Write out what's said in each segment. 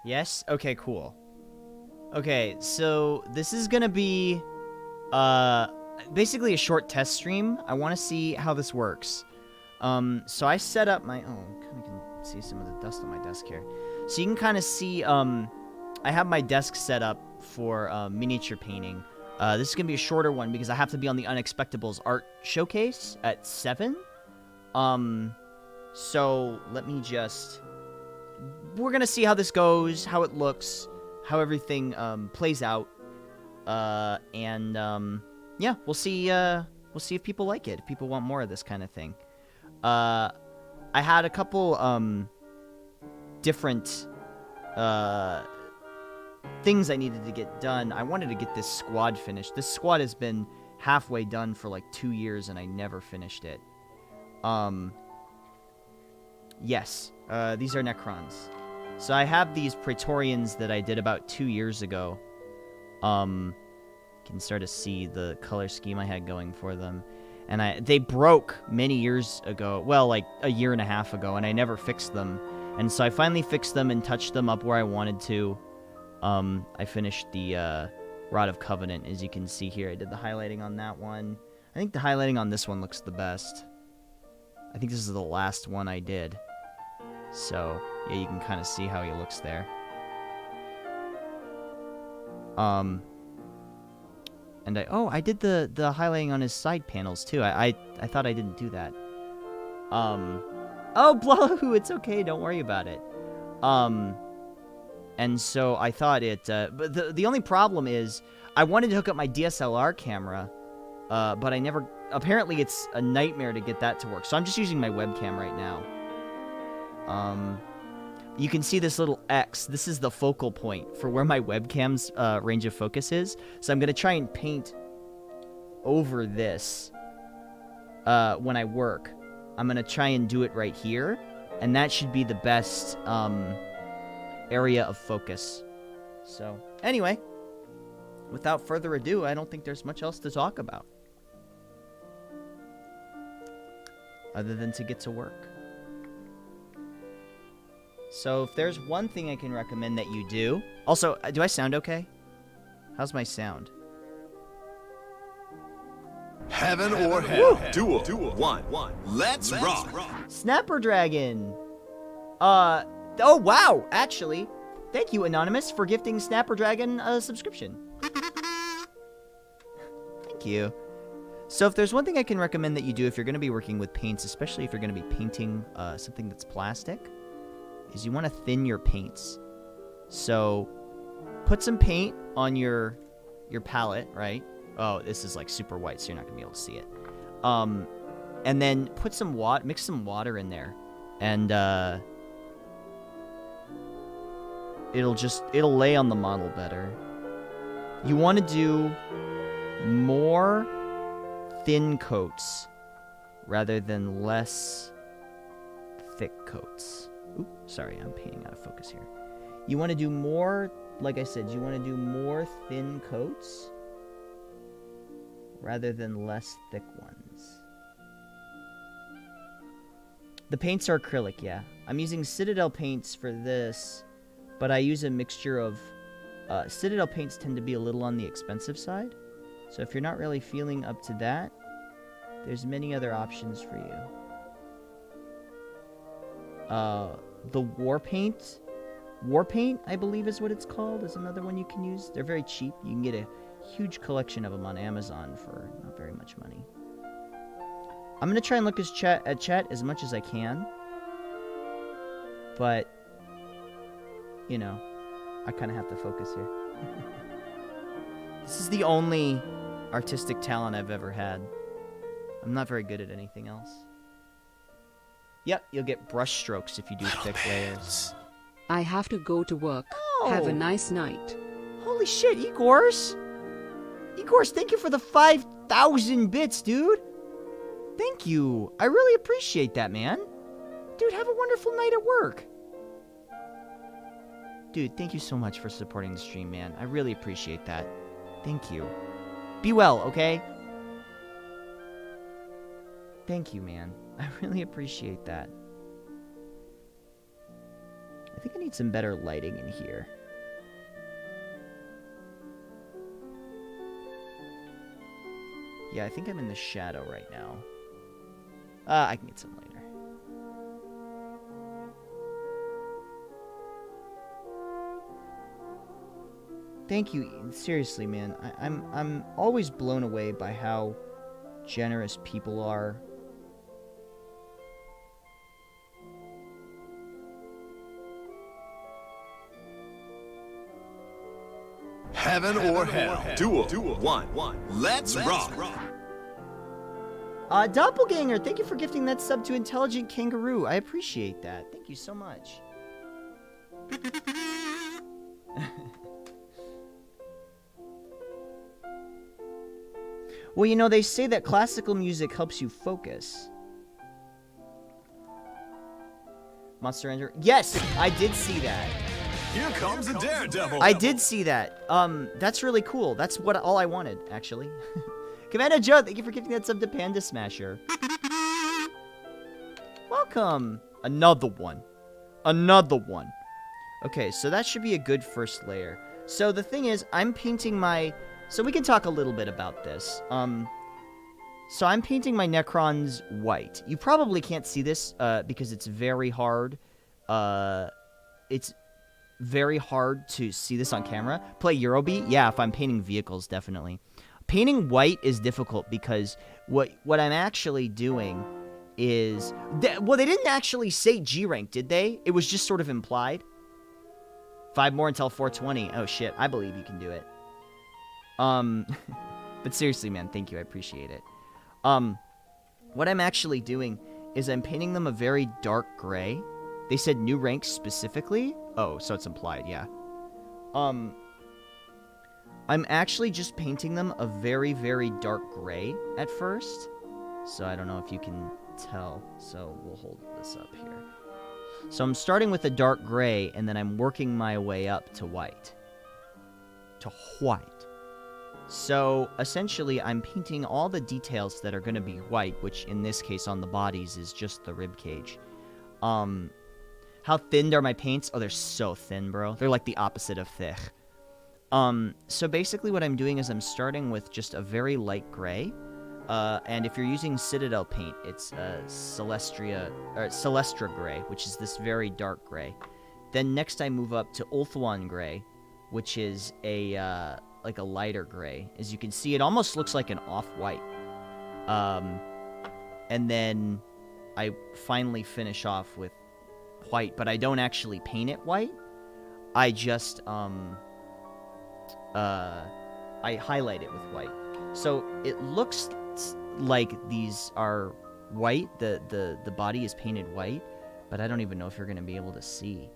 Yes? Okay, cool. Okay, so this is gonna be basically a short test stream. I want to see how this works. So I set up my kind of can see some of the dust on my desk here. So you can kind of see I have my desk set up for miniature painting. This is gonna be a shorter one because I have to be on the Unexpectables art showcase at 7. So let me just... We're gonna see how this goes, how it looks, how everything plays out, and yeah, we'll see if people like it, if people want more of this kind of thing. I had a couple different things I needed to get done. I wanted to get this squad finished. This squad has been halfway done for like 2 years, and I never finished it. Yes, these are Necrons. So I have these Praetorians that I did about 2 years ago. You can start to see the color scheme I had going for them. And they broke many years ago. Well, like a year and a half ago, and I never fixed them. And so I finally fixed them and touched them up where I wanted to. I finished the Rod of Covenant, as you can see here. I did the highlighting on that one. I think the highlighting on this one looks the best. I think this is the last one I did. So, yeah, you can kind of see how he looks there. And I did the highlighting on his side panels too. I thought I didn't do that. Oh, Blahu, it's okay, don't worry about it. And so I thought it, but the only problem is I wanted to hook up my DSLR camera, but I never, apparently it's a nightmare to get that to work. So I'm just using my webcam right now. You can see this little X. This is the focal point for where my webcam's range of focus is. So I'm going to try and paint over this when I work. I'm going to try and do it right here. And that should be the best area of focus. So, anyway, without further ado, I don't think there's much else to talk about. Other than to get to work. So if there's one thing I can recommend that you do... Also, do I sound okay? How's my sound? Heaven or hell. Duel. One. Let's rock. Snapper Dragon! Oh, wow! Actually, thank you, Anonymous, for gifting Snapper Dragon a subscription. Thank you. So if there's one thing I can recommend that you do if you're going to be working with paints, especially if you're going to be painting something that's plastic, is you want to thin your paints. So put some paint on your palette, right? Oh, this is like super white, so you're not going to be able to see it. And then put some water, mix some water in there, and it'll lay on the model better. You want to do more thin coats rather than less thick coats. Oop, sorry, I'm painting out of focus here. You want to do more, like I said, you want to do more thin coats rather than less thick ones. The paints are acrylic, yeah. I'm using Citadel paints for this, but I use a mixture of... Citadel paints tend to be a little on the expensive side, so if you're not really feeling up to that, there's many other options for you. The War Paint, I believe is what it's called, is another one you can use. They're very cheap. You can get a huge collection of them on Amazon for not very much money. I'm going to try and look at chat as much as I can. But, you know, I kind of have to focus here. This is the only artistic talent I've ever had. I'm not very good at anything else. Yep, you'll get brush strokes if you do thick layers. I have to go to work. Oh. Have a nice night. Holy shit, Igors! Igors, thank you for the 5,000 bits, dude! Thank you. I really appreciate that, man. Dude, have a wonderful night at work. Dude, thank you so much for supporting the stream, man. I really appreciate that. Thank you. Be well, okay? Thank you, man. I really appreciate that. I think I need need some better lighting in here. Yeah, I think I'm in the shadow right now. I can get some later. Thank you, Ian. Seriously, man. I'm always blown away by how generous people are. Heaven or hell. Duel. One. Let's rock. Doppelganger, thank you for gifting that sub to Intelligent Kangaroo. I appreciate that. Thank you so much. Well, you know, they say that classical music helps you focus. Monster Ender. Yes, I did see that. Here comes a daredevil. I did see that. That's really cool. That's all I wanted, actually. Commander Joe, thank you for giving that sub to Panda Smasher. Welcome. Another one. Another one. Okay, so that should be a good first layer. So the thing is, I'm painting my... So we can talk a little bit about this. So I'm painting my Necrons white. You probably can't see this because it's very hard. It's very hard to see this on camera. Play Eurobeat? Yeah, if I'm painting vehicles, definitely. Painting white is difficult because what I'm actually doing is... Well, they didn't actually say G rank, did they? It was just sort of implied. 5 more until 420. Oh, shit. I believe you can do it. But seriously, man, thank you. I appreciate it. What I'm actually doing is I'm painting them a very dark gray. They said new ranks specifically. Oh, so it's implied, yeah. I'm actually just painting them a very, very dark gray at first. So I don't know if you can tell. So we'll hold this up here. So I'm starting with a dark gray, and then I'm working my way up to white. To white. So, essentially, I'm painting all the details that are going to be white, which in this case on the bodies is just the rib cage. How thin are my paints? Oh, they're so thin, bro. They're like the opposite of thick. So basically what I'm doing is I'm starting with just a very light gray. And if you're using Citadel paint, it's Celestra gray, which is this very dark gray. Then next I move up to Ulthuan gray, which is a... like a lighter gray. As you can see, it almost looks like an off-white. And then I finally finish off with white, but I don't actually paint it white. I just, I highlight it with white. So it looks like these are white, the body is painted white, but I don't even know if you're going to be able to see.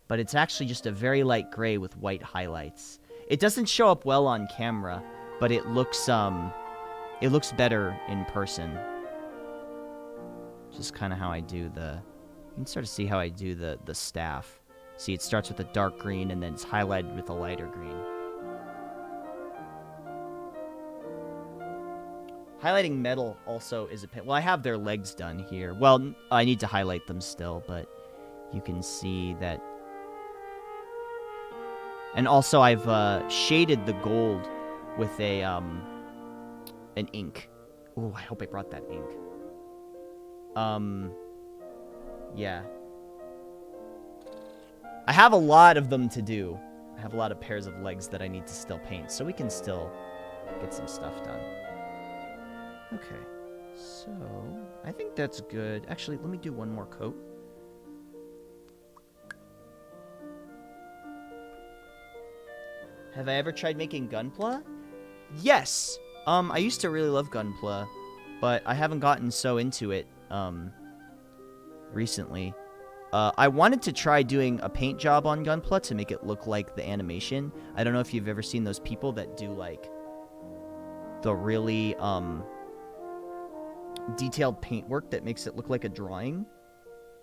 But it's actually just a very light gray with white highlights. It doesn't show up well on camera, but it looks better in person. Just kind of how I do the... You can sort of see how I do the staff. See, it starts with a dark green, and then it's highlighted with a lighter green. Highlighting metal also is a pain. Well, I have their legs done here. Well, I need to highlight them still, but you can see that... And also, I've shaded the gold with an ink. Ooh, I hope I brought that ink. Yeah. I have a lot of them to do. I have a lot of pairs of legs that I need to still paint, so we can still get some stuff done. Okay. So, I think that's good. Actually, let me do one more coat. Have I ever tried making Gunpla? Yes! I used to really love Gunpla, but I haven't gotten so into it, recently. I wanted to try doing a paint job on Gunpla to make it look like the animation. I don't know if you've ever seen those people that do, like, the really, detailed paintwork that makes it look like a drawing.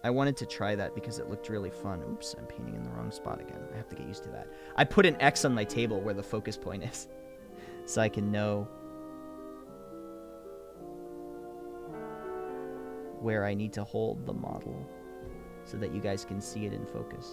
I wanted to try that because it looked really fun. Oops, I'm painting in the wrong spot again. I have to get used to that. I put an X on my table where the focus point is, so I can know where I need to hold the model. so that you guys can see it in focus.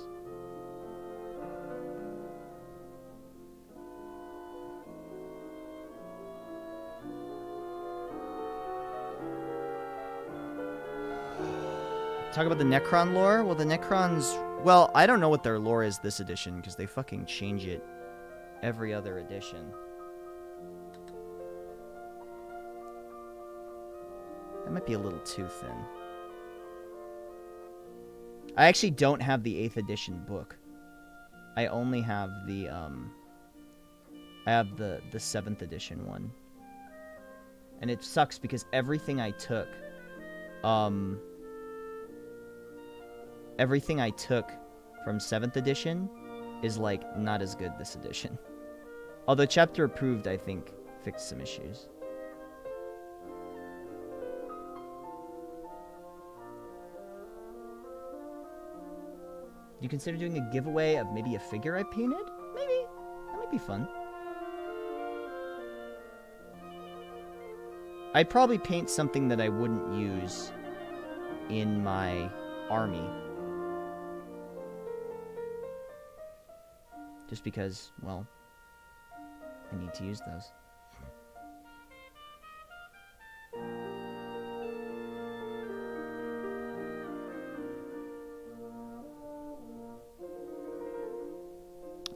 Talk about the Necron lore? Well, the Necrons... Well, I don't know what their lore is this edition, because they fucking change it every other edition. That might be a little too thin. I actually don't have the 8th edition book. I only have the, I have the 7th edition one. And it sucks because everything I took, everything I took from 7th edition is, like, not as good this edition. Although Chapter Approved, I think, fixed some issues. Do you consider doing a giveaway of maybe a figure I painted? Maybe. That might be fun. I'd probably paint something that I wouldn't use in my army. Just because, well, I need to use those.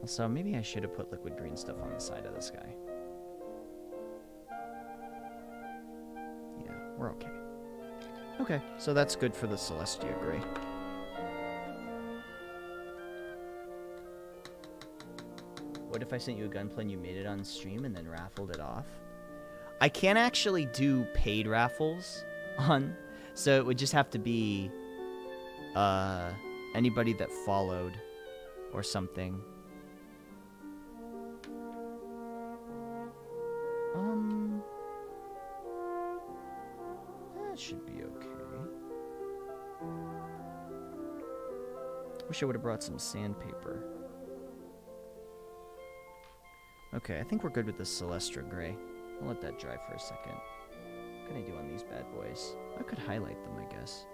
Also, maybe I should have put liquid green stuff on the side of this guy. Yeah, we're okay. Okay, so that's good for the Celestia Gray. What if I sent you a gunplay and you made it on stream and then raffled it off? I can't actually do paid raffles on, so it would just have to be anybody that followed or something. That should be okay. Wish I would have brought some sandpaper. Okay, I think we're good with the Celestia Gray. I'll let that dry for a second. What can I do on these bad boys? I could highlight them, I guess.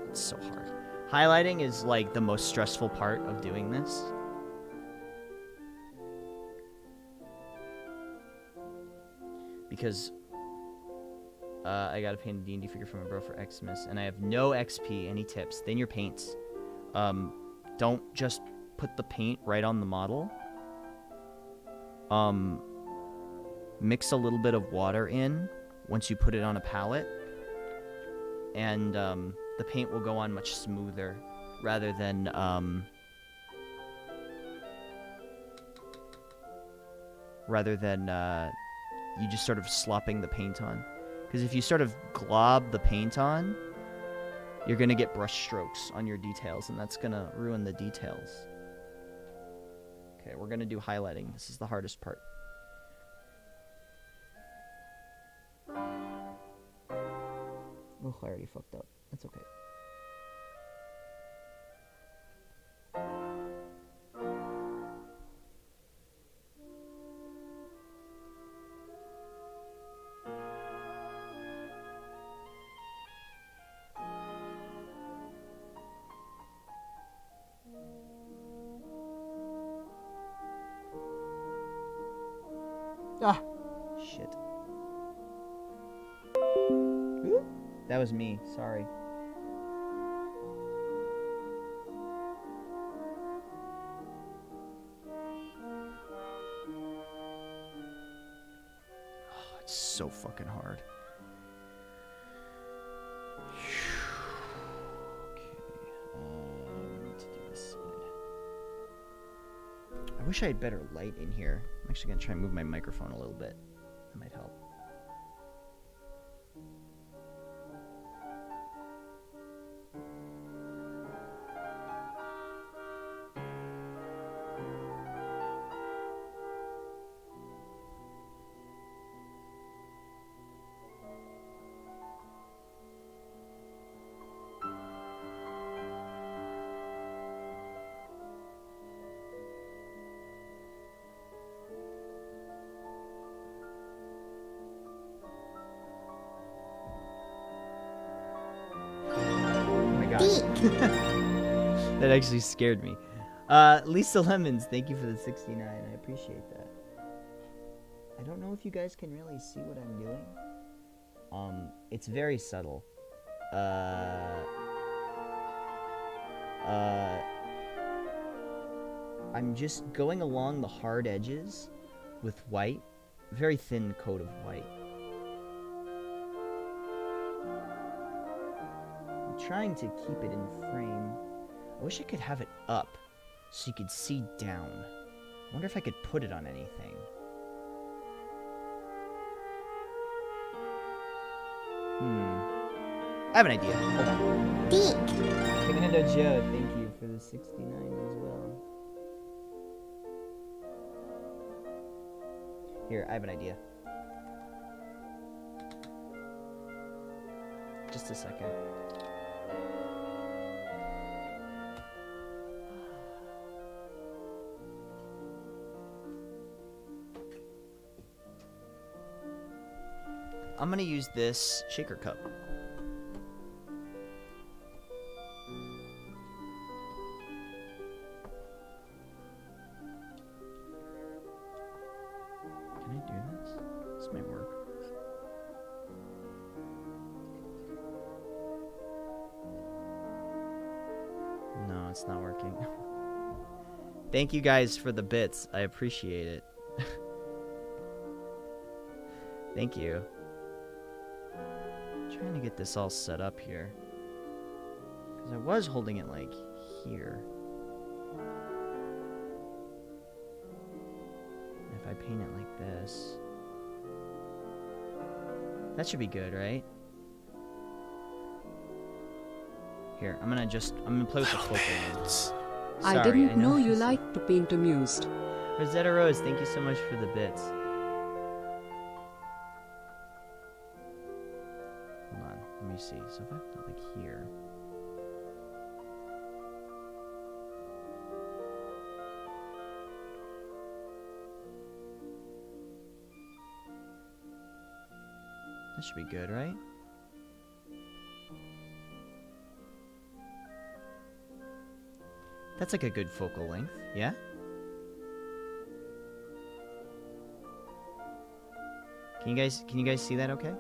It's so hard. Highlighting is, like, the most stressful part of doing this. Because I got to paint a D&D figure from a bro for Xmas, and I have no XP. Any tips? Thin your paints. Don't just put the paint right on the model. Mix a little bit of water in once you put it on a palette, and the paint will go on much smoother rather than you just sort of slopping the paint on. Because if you sort of glob the paint on, you're going to get brush strokes on your details, and that's going to ruin the details. Okay, we're going to do highlighting. This is the hardest part. Oh, I already fucked up. That's okay. Ah! Shit. Ooh, that was me. Sorry. Oh, it's so fucking hard. Okay. We need to do this side. I wish I had better light in here. I'm actually going to try and move my microphone a little bit. That might help. That actually scared me. Lisa Lemons, thank you for the 69. I appreciate that. I don't know if you guys can really see what I'm doing. It's very subtle. I'm just going along the hard edges with white. Very thin coat of white. I'm trying to keep it in frame. I wish I could have it up so you could see down. I wonder if I could put it on anything. I have an idea. Hold on. Commando Joe, thank you for the 69 as well. Here, I have an idea. Just a second. I'm gonna use this shaker cup. Can I do this? This might work. No, it's not working. Thank you guys for the bits. I appreciate it. Thank you. Trying to get this all set up here, because I was holding it like here. And if I paint it like this, that should be good, right? Here, I'm gonna play with the focal length. I didn't know you liked to paint amused. Rosetta Rose, thank you so much for the bits. Let me see. So if I put it like here. That should be good, right? That's like a good focal length, yeah? Can you guys see that okay?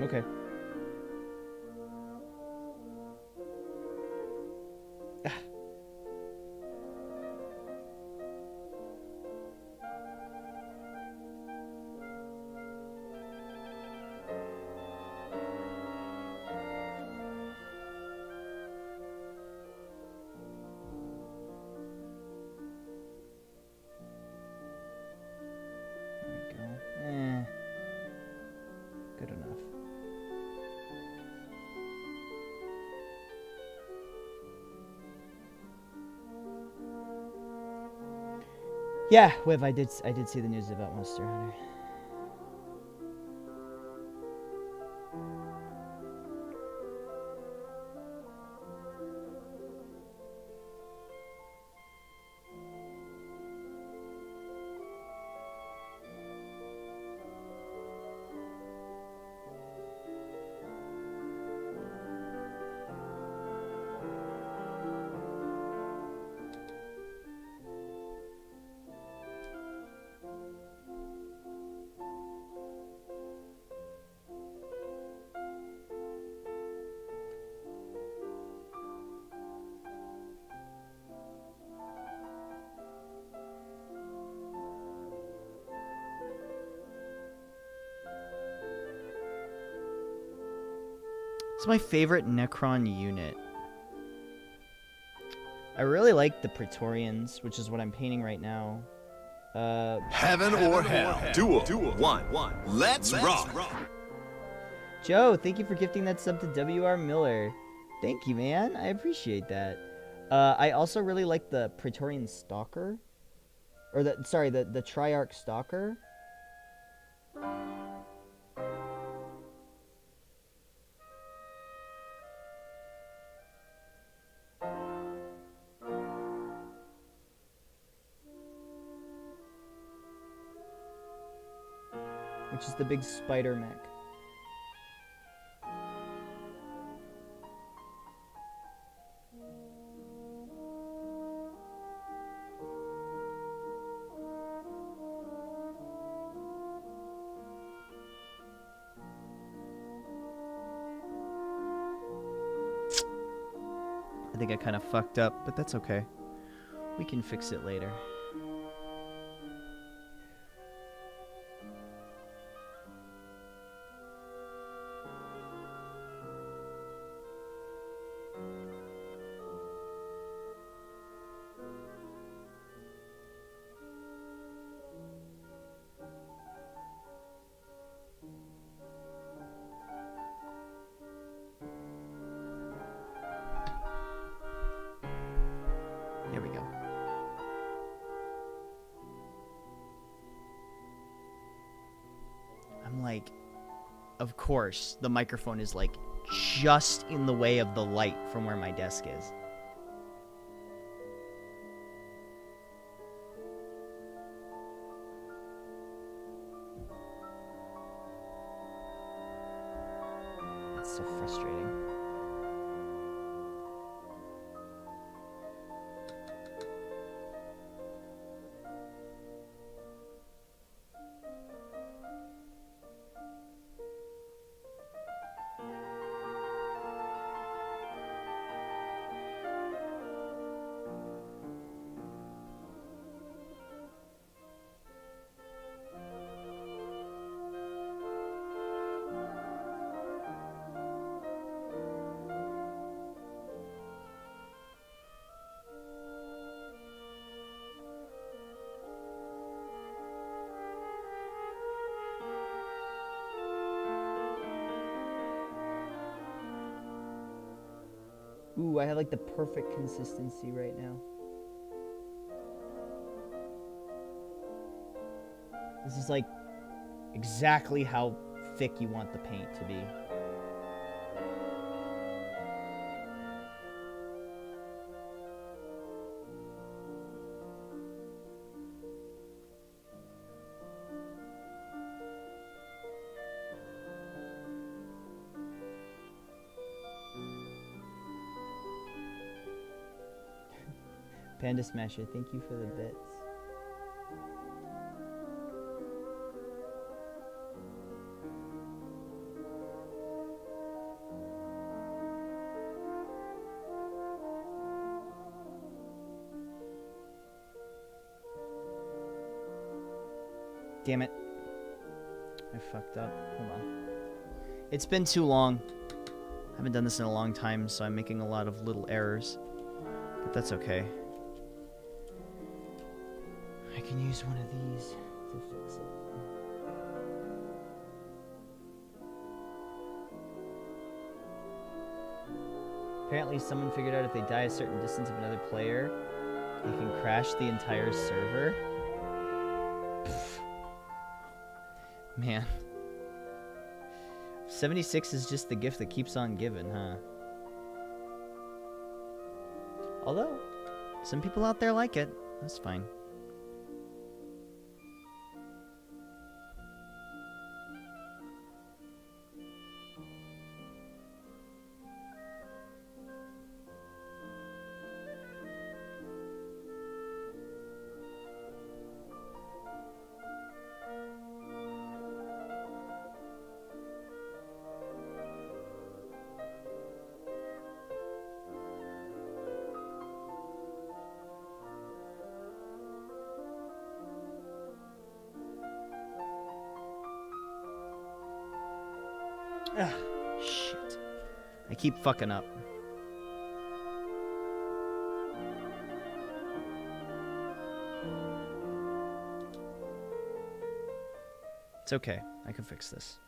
Okay. There we go. Good enough. Yeah, Wiv, I did see the news about Monster Hunter. It's my favorite Necron unit. I really like the Praetorians, which is what I'm painting right now. Heaven or hell. Duel. 1. Let's rock. Joe, thank you for gifting that sub to W.R. Miller. Thank you, man. I appreciate that. I also really like the Praetorian Stalker. Or the Triarch Stalker. Which is the big spider mech. I think I kind of fucked up, but that's okay. We can fix it later. There we go. I'm like, of course, the microphone is like just in the way of the light from where my desk is. It's so frustrating. Ooh, I have like the perfect consistency right now. This is like exactly how thick you want the paint to be. Panda Smasher, thank you for the bits. Damn it. I fucked up. Hold on. It's been too long. I haven't done this in a long time, so I'm making a lot of little errors. But that's okay. I can use one of these to fix it. Apparently someone figured out if they die a certain distance of another player, they can crash the entire server. Pfft. Man. 76 is just the gift that keeps on giving, huh? Although, some people out there like it. That's fine. Ugh, shit. I keep fucking up. okay. I can fix this.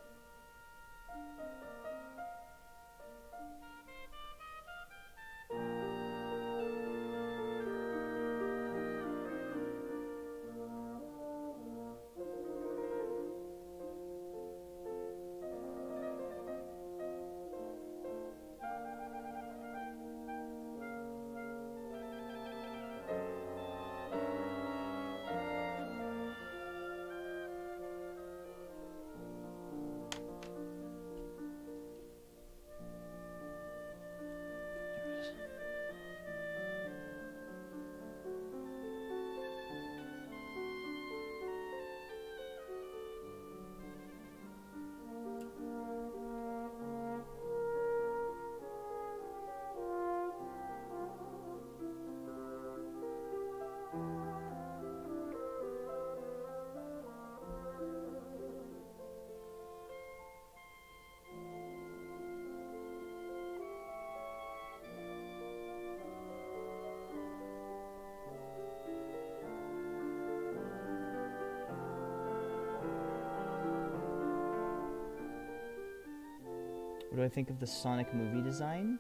What do I think of the Sonic movie design?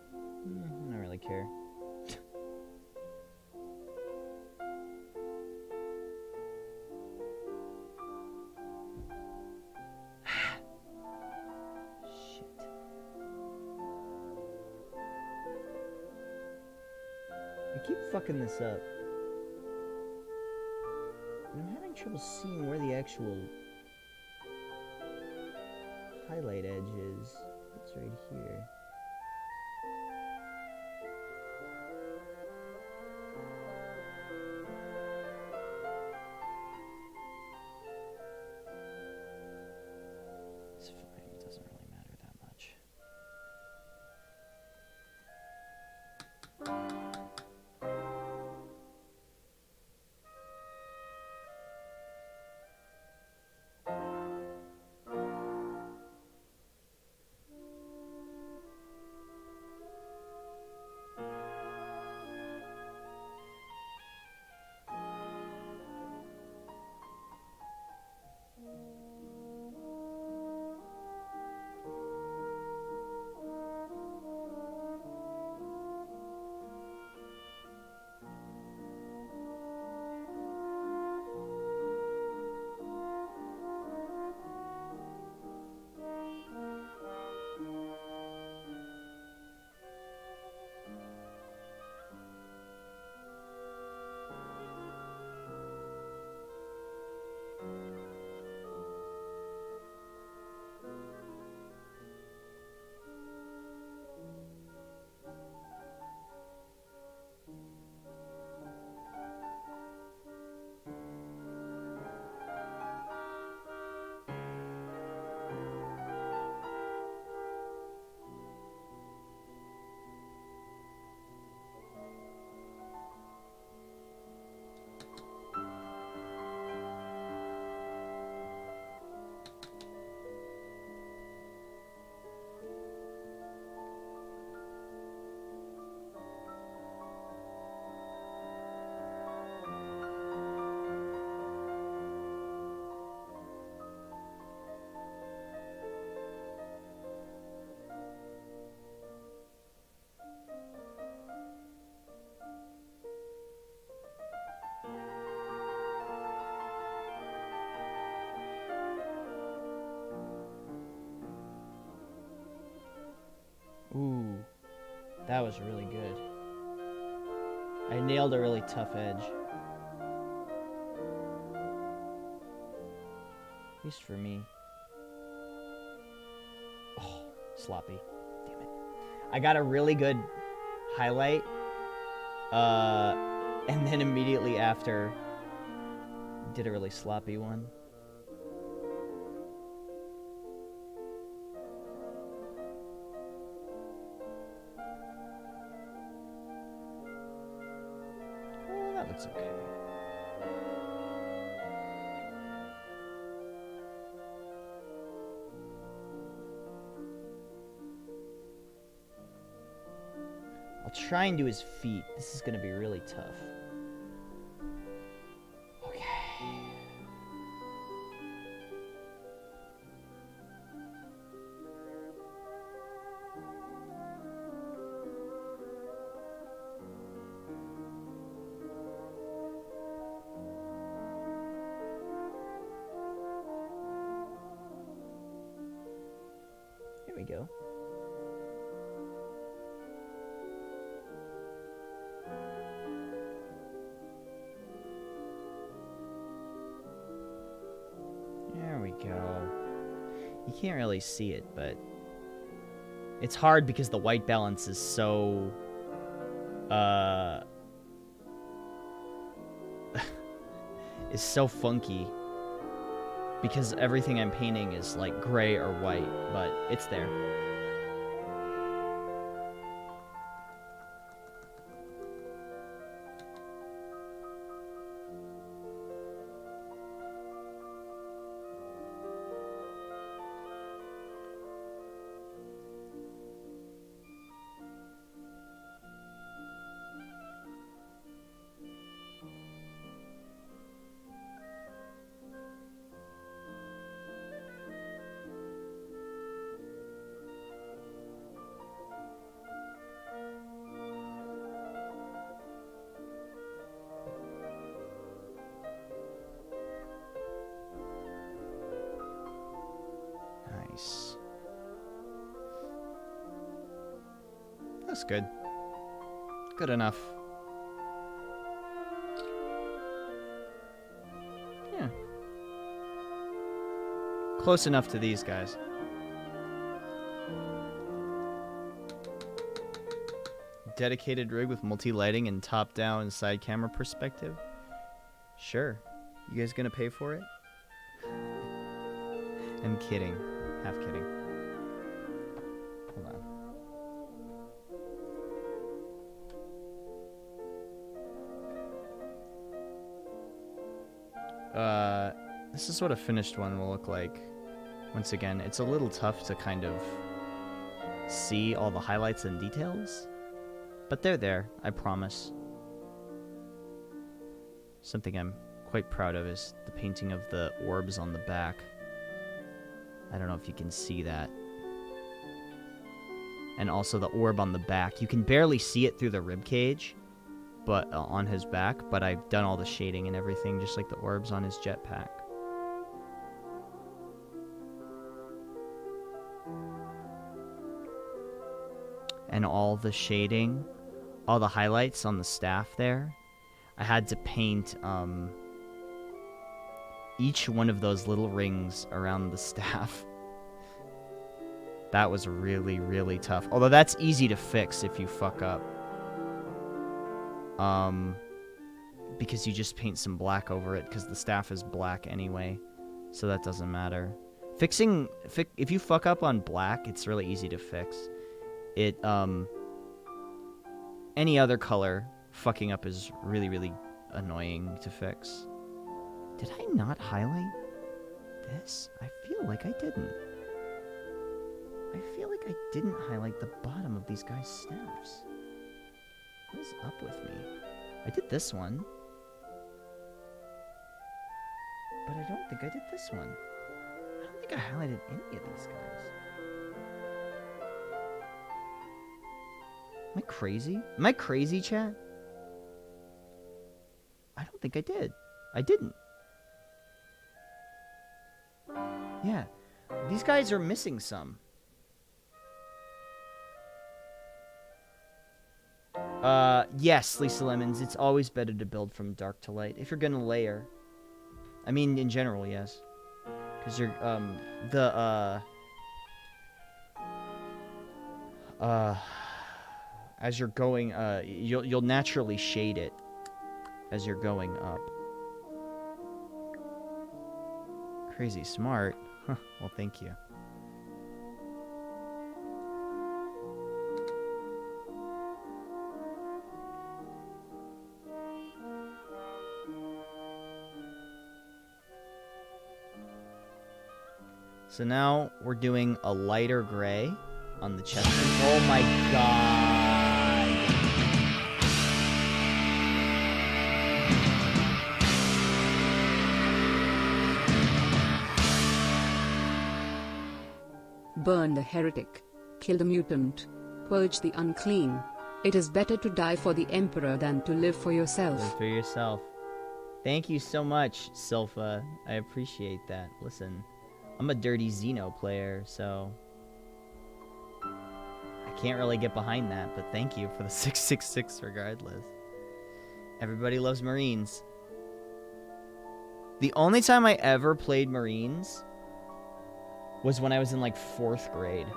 I don't really care. Shit. I keep fucking this up. And I'm having trouble seeing where the actual highlight edge is. It's right here. It's fine, it doesn't really matter that much. Ooh, that was really good. I nailed a really tough edge. At least for me. Oh, sloppy. Damn it. I got a really good highlight. And then immediately after, did a really sloppy one. Oh, that looks okay. I'll try and do his feet. This is gonna be really tough. Okay. we go. There we go. You can't really see it, but it's hard because the white balance is so is so funky because everything I'm painting is like gray or white, but it's there. Nice. That's good. Good enough. Yeah. Close enough to these guys. Dedicated rig with multi-lighting and top-down and side camera perspective? Sure. You guys gonna pay for it? I'm kidding. Half kidding. Hold on. This is what a finished one will look like. Once again, it's a little tough to kind of see all the highlights and details, but they're there, I promise. Something I'm quite proud of is the painting of the orbs on the back. I don't know if you can see that. And also the orb on the back. You can barely see it through the rib cage, but on his back, but I've done all the shading and everything, just like the orbs on his jetpack. And all the shading, all the highlights on the staff there. I had to paint each one of those little rings around the staff. That was really, really tough. Although that's easy to fix if you fuck up. Because you just paint some black over it, because the staff is black anyway. So that doesn't matter. If you fuck up on black, it's really easy to fix. Any other color, fucking up is really, really annoying to fix. Did I not highlight this? I feel like I didn't. I feel like I didn't highlight the bottom of these guys' staffs. What is up with me? I did this one. But I don't think I did this one. I don't think I highlighted any of these guys. Am I crazy? Am I crazy, chat? I don't think I did. I didn't. Yeah. These guys are missing some. Yes, Lisa Lemons, it's always better to build from dark to light. If you're gonna layer. I mean, in general, yes. Because you're, as you're going, you'll naturally shade it as you're going up. Crazy smart. Huh, well, thank you. So now we're doing a lighter gray on the chest. Oh my god. Burn the heretic. Kill the mutant. Purge the unclean. It is better to die for the Emperor than to live for yourself. Live for yourself. Thank you so much, Silpha. I appreciate that. Listen, I'm a dirty Xeno player, so can't really get behind that, but thank you for the 666 regardless. Everybody loves Marines. The only time I ever played Marines was when I was in like 4th grade.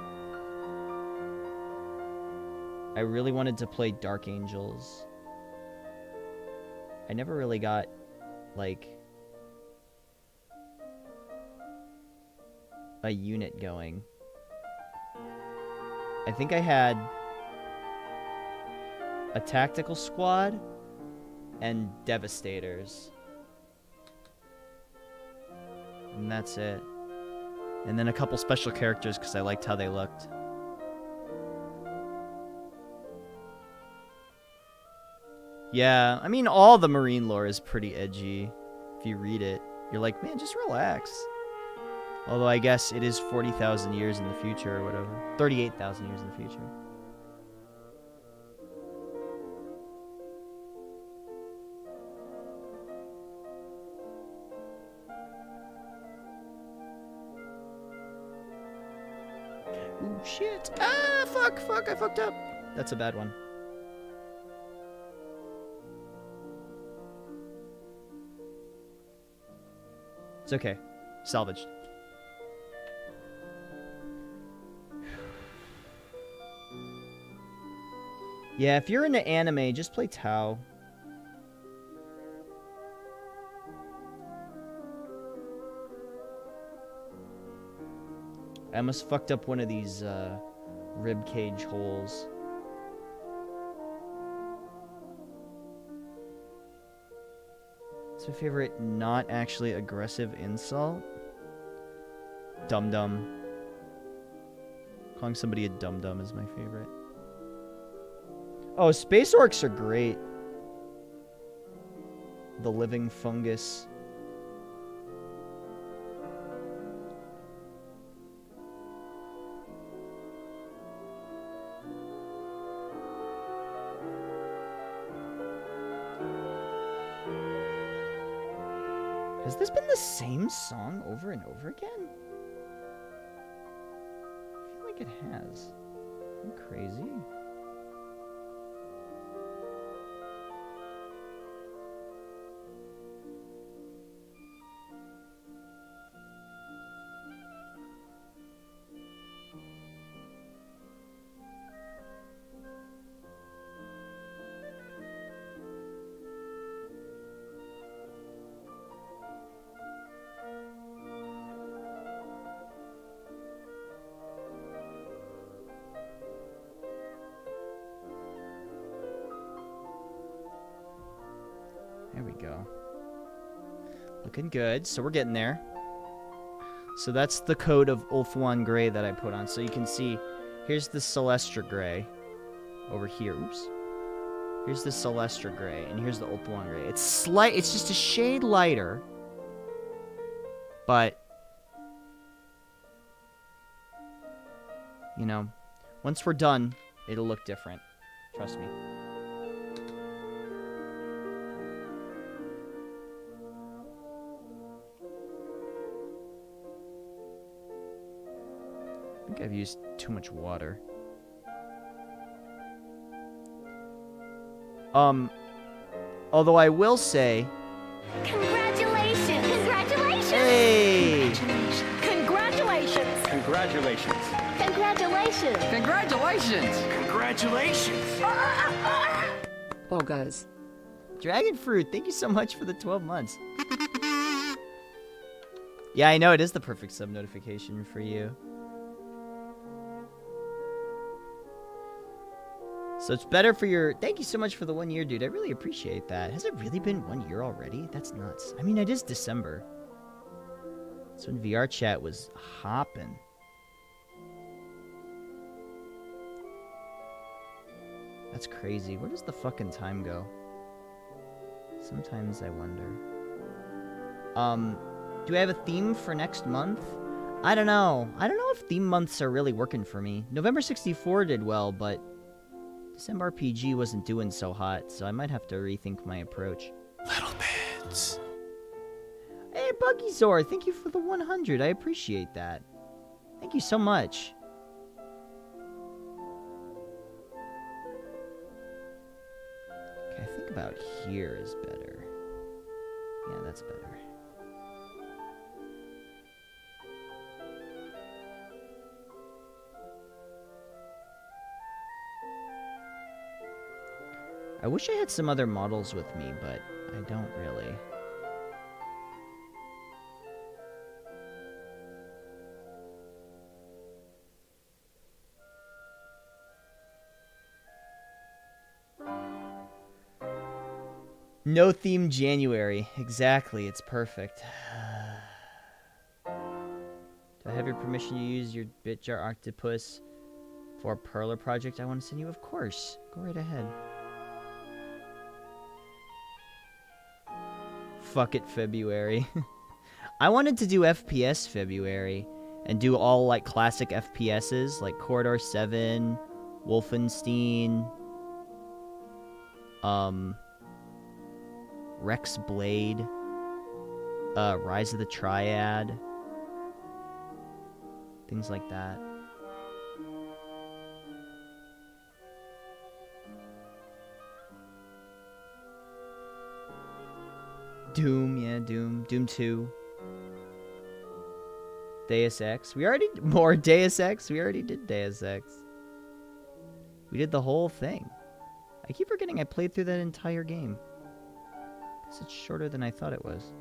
I really wanted to play Dark Angels. I never really got, like, a unit going. I think I had a tactical squad and Devastators. And that's it. And then a couple special characters because I liked how they looked. Yeah, I mean, all the Marine lore is pretty edgy. If you read it, you're like, man, just relax. Although I guess it is 40,000 years in the future or whatever. 38,000 years in the future. Ooh, shit. Ah, fuck, I fucked up. That's a bad one. It's okay. Salvaged. Yeah, if you're into anime, just play Tau. I almost fucked up one of these rib cage holes. What's my favorite not actually aggressive insult? Dum-dum. Calling somebody a dum-dum is my favorite. Oh, space orcs are great. The living fungus. Has this been the same song over and over again? I feel like it has. I'm crazy. There we go. Looking good. So we're getting there. So that's the code of Ulthuan Grey that I put on. So you can see, here's the Celestra Grey over here. Oops. Here's the Celestra Grey, and here's the Ulthuan Grey. It's just a shade lighter, but you know, once we're done, it'll look different. Trust me. I think I've used too much water. Although I will say... Congratulations! Congratulations! Hey! Congratulations! Congratulations. Congratulations! Congratulations. Congratulations! Augurs. Dragon Fruit, thank you so much for the 12 months. Yeah, I know, it is the perfect sub notification for you. So it's better for your... Thank you so much for the 1 year, dude. I really appreciate that. Has it really been 1 year already? That's nuts. I mean, it is December. That's when VR chat was hopping. That's crazy. Where does the fucking time go? Sometimes I wonder. Do I have a theme for next month? I don't know. I don't know if theme months are really working for me. November 64 did well, but December RPG wasn't doing so hot, so I might have to rethink my approach. Little bits. Hey, Buggy Zor, thank you for the 100. I appreciate that. Thank you so much. about here is better? Yeah, that's better. I wish I had some other models with me, but I don't really. No theme January. Exactly, it's perfect. Do I have your permission to use your Bitjar Octopus for a Perler project I want to send you? Of course. Go right ahead. Fuck it, February. I wanted to do FPS February and do all like classic FPSs like Corridor 7, Wolfenstein, Rex Blade, Rise of the Triad, things like that. Doom, yeah, Doom. Doom 2. Deus Ex. We already... More Deus Ex? We already did Deus Ex. We did the whole thing. I keep forgetting I played through that entire game. Guess it's shorter than I thought it was.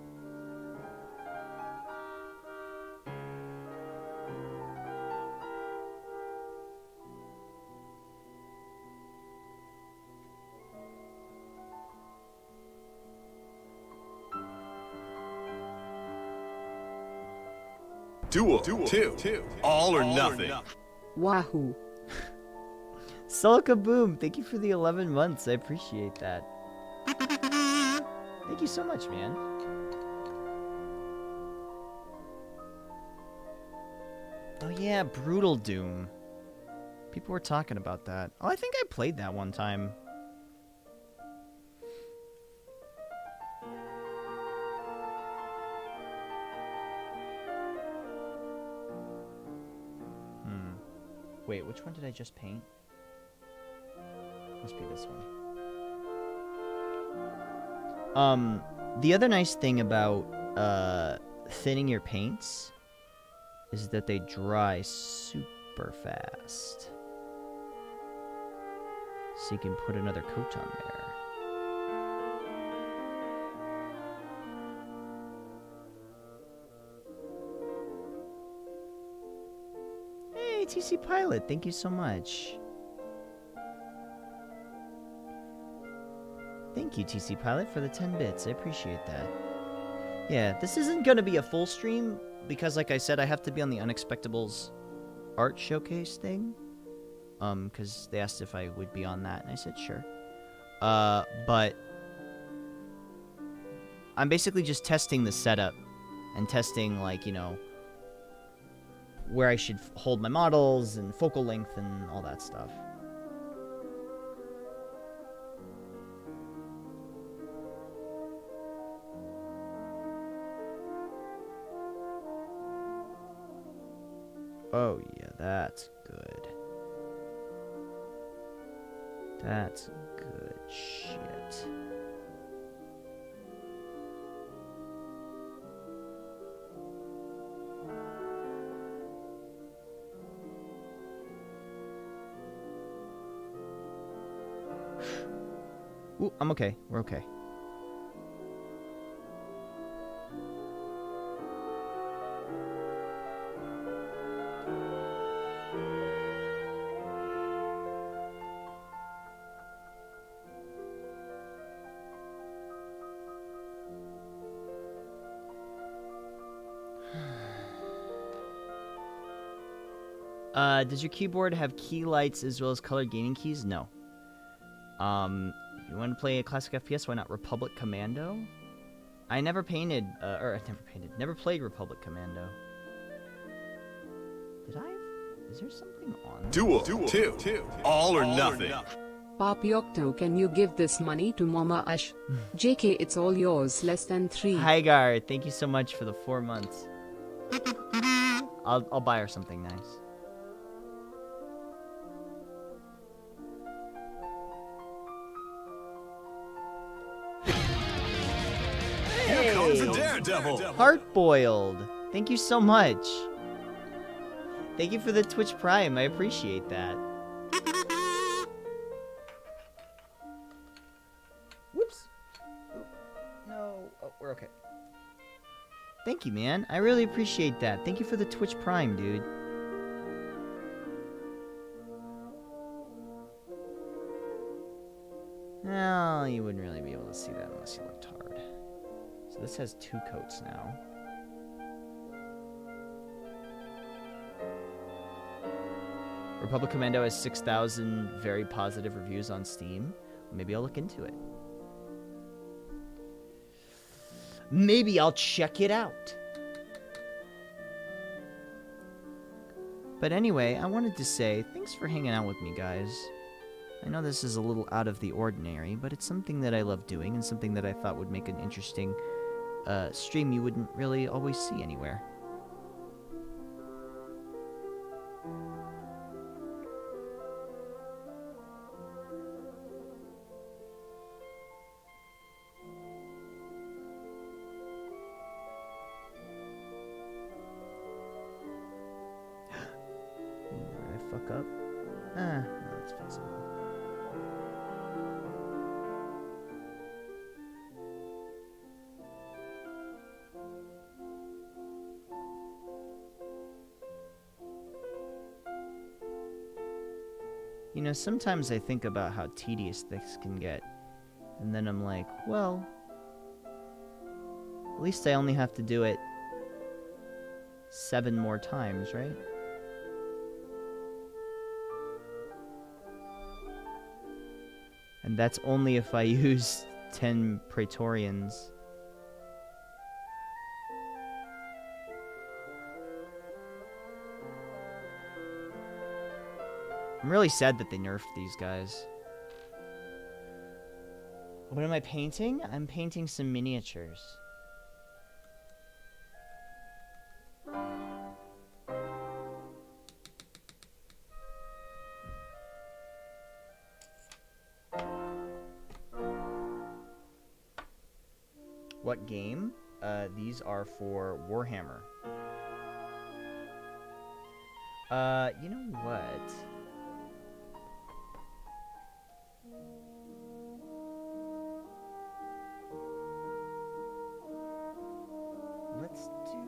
Duel 2. All or nothing. Wahoo. Sulka Boom, thank you for the 11 months. I appreciate that. Thank you so much, man. Oh yeah, Brutal Doom. People were talking about that. Oh, I think I played that one time. Wait, which one did I just paint? Must be this one. The other nice thing about thinning your paints is that they dry super fast. So you can put another coat on there. Hey, TC Pilot, thank you so much. Thank you, TC Pilot, for the 10 bits. I appreciate that. Yeah, this isn't going to be a full stream because, like I said, I have to be on the Unexpectables art showcase thing. Because they asked if I would be on that, and I said sure. But I'm basically just testing the setup and testing, like, you know, where I should hold my models and focal length and all that stuff. Oh, yeah, that's good. That's good shit. Ooh, I'm okay. We're okay. Does your keyboard have key lights as well as colored gaming keys? No. You want to play a classic FPS? Why not Republic Commando? I never painted, never played Republic Commando. Did I? Is there something on? Duel 2. All or nothing. Papiocto, can you give this money to Mama Ash? JK, it's all yours, less than 3. Hygar, thank you so much for the 4 months. I'll buy her something nice. Daredevil. Heart-boiled. Thank you so much. Thank you for the Twitch Prime. I appreciate that. Whoops. Oh, no. Oh, we're okay. Thank you, man. I really appreciate that. Thank you for the Twitch Prime, dude. Well, you wouldn't really be able to see that unless you looked hard. So this has 2 coats now. Republic Commando has 6,000 very positive reviews on Steam. Maybe I'll look into it. Maybe I'll check it out. But anyway, I wanted to say thanks for hanging out with me, guys. I know this is a little out of the ordinary, but it's something that I love doing and something that I thought would make an interesting stream you wouldn't really always see anywhere. Did I fuck up? No, it's fixable. You know, sometimes I think about how tedious this can get, and then I'm like, well, at least I only have to do it 7 more times, right? And that's only if I use 10 Praetorians. I'm really sad that they nerfed these guys. What am I painting? I'm painting some miniatures. What game? These are for Warhammer. You know what? Let's do... You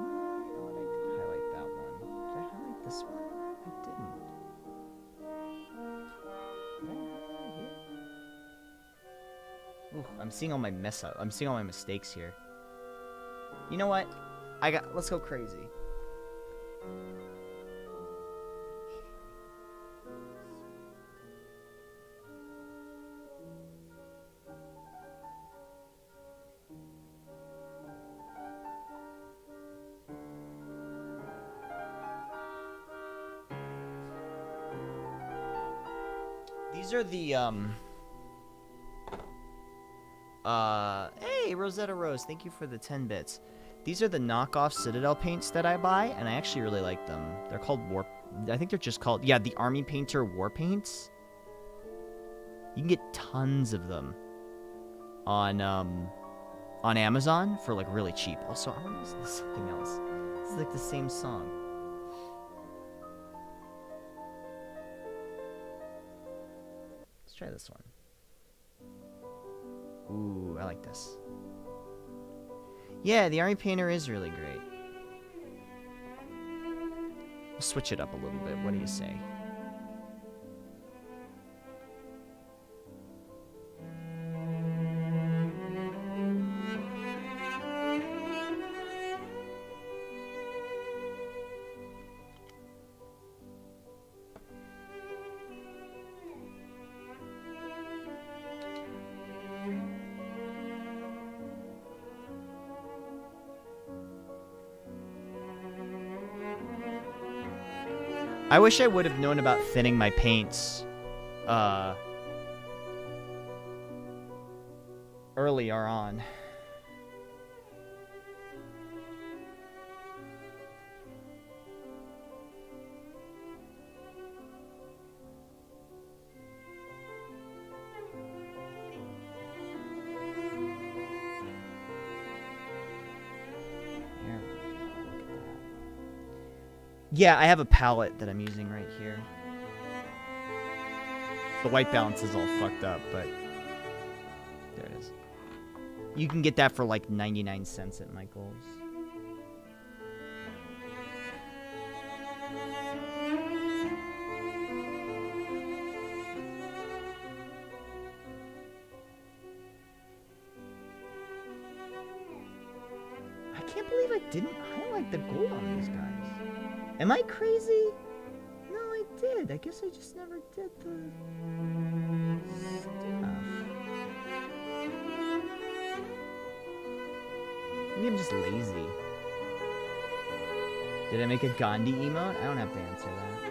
know what? I did highlight that one. Did I highlight this one? I didn't. Did I highlight here? Ooh, I'm seeing all my mess up. I'm seeing all my mistakes here. You know what? Let's go crazy. These are the, hey, Rosetta Rose, thank you for the 10 bits. These are the knockoff Citadel paints that I buy, and I actually really like them. They're called I think they're just called, yeah, the Army Painter War Paints. You can get tons of them on Amazon for, like, really cheap. Also, I want to listen to something else. This is, like, the same song. Try this one. Ooh, I like this. Yeah, the Army Painter is really great. We'll switch it up a little bit. What do you say? I wish I would have known about thinning my paints earlier on. Yeah, I have a palette that I'm using right here. The white balance is all fucked up, but there it is. You can get that for like 99 cents at Michael's. I can't believe I didn't highlight the gold on these guys. Am I crazy? No, I did. I guess I just never did the stuff. Maybe I'm just lazy. Did I make a Gandhi emote? I don't have to answer that.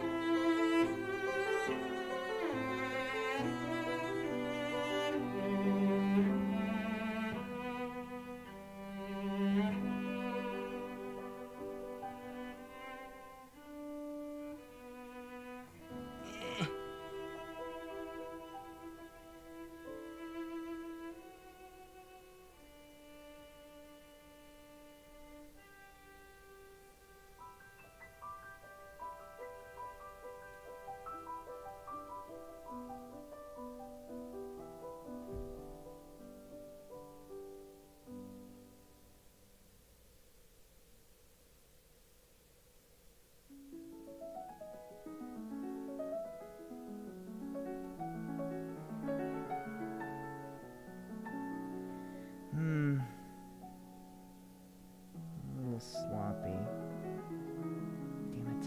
A little sloppy. Damn it.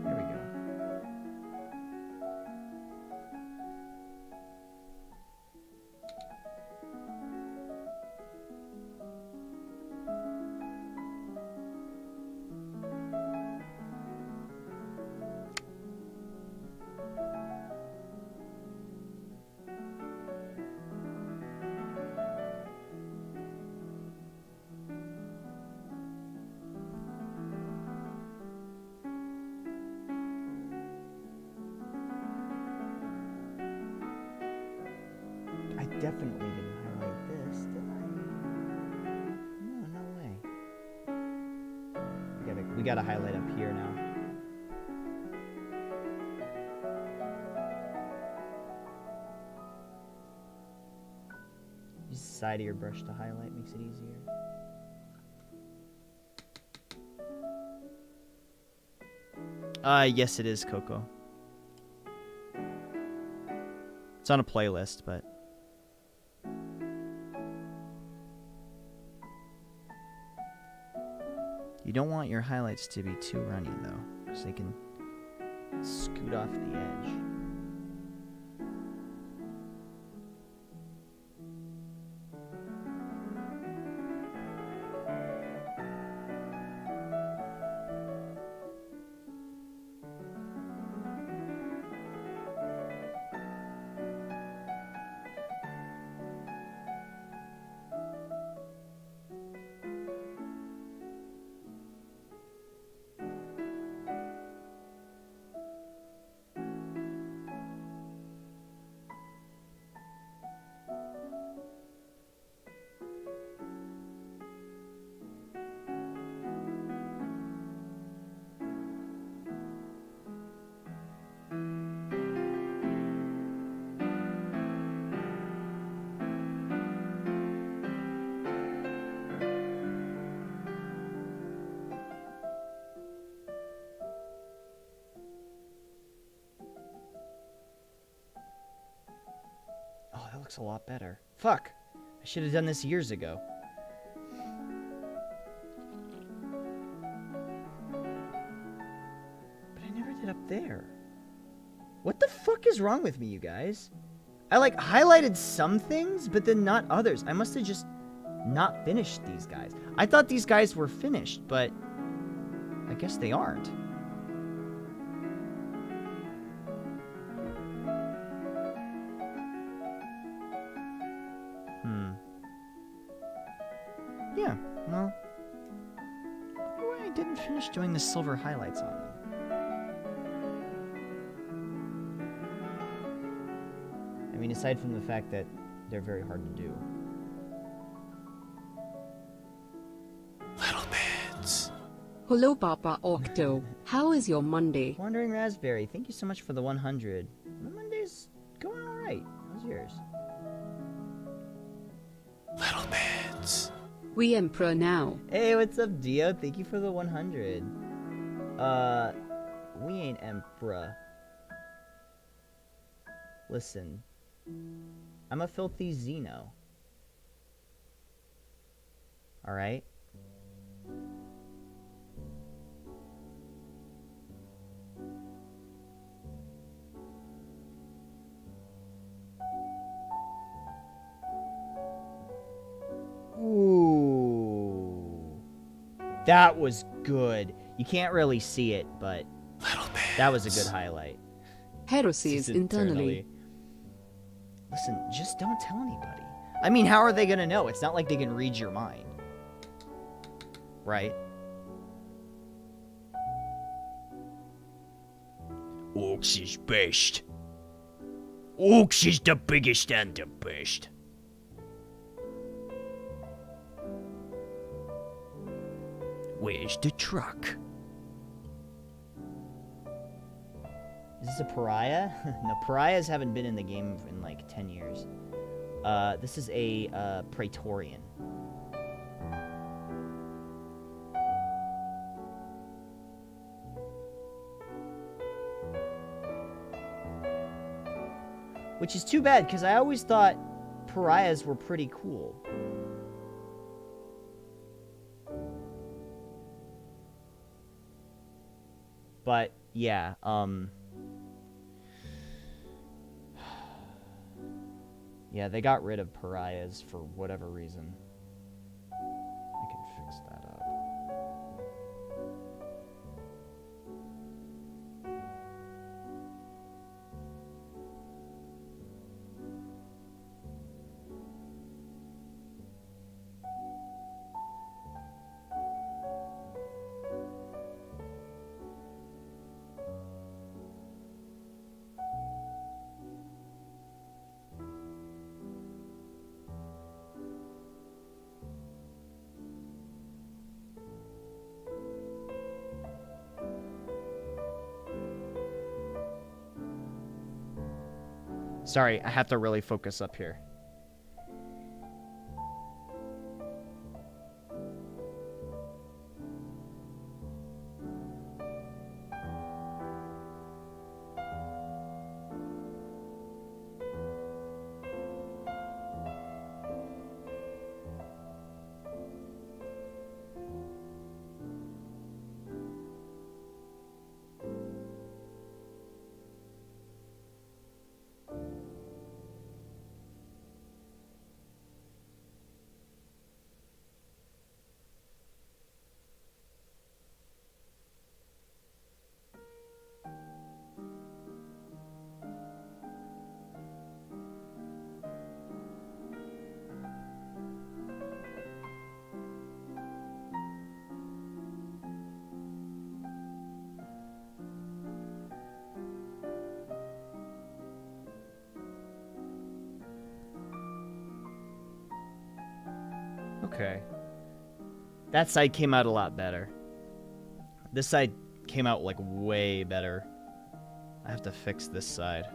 There we go. I definitely didn't highlight this, did I? No, no way. We gotta highlight up here now. Use the side of your brush to highlight, makes it easier. Yes it is, Coco. It's on a playlist, but... You don't want your highlights to be too runny, though, so they can scoot off the edge. Looks a lot better. Fuck! I should have done this years ago. But I never did up there. What the fuck is wrong with me, you guys? I, like, highlighted some things, but then not others. I must have just not finished these guys. I thought these guys were finished, but I guess they aren't. Yeah, well, I didn't finish doing the silver highlights on them. mean, aside from the fact that they're very hard to do. Little bits. Hello, Papa Octo. How is your Monday? Wandering Raspberry, thank you so much for the 100. My Monday's going alright. How's yours? Little bits. We Emperor now. Hey, what's up, Dio? Thank you for the 100. We ain't Emperor. Listen. I'm a filthy Xeno. Alright? Ooh. That was good. You can't really see it, but that was a good highlight. Heresy is Just internally. Listen, just don't tell anybody. I mean, how are they gonna know? It's not like they can read your mind. Right? Oaks is best. Oaks is the biggest and the best. Where's the truck? Is this a pariah? No, pariahs haven't been in the game in like 10 years. This is a Praetorian. Which is too bad, because I always thought pariahs were pretty cool. But, yeah, yeah, they got rid of pariahs for whatever reason. I can fix that up. Sorry, I have to really focus up here. Okay. That side came out a lot better. This side came out, like, way better. I have to fix this side.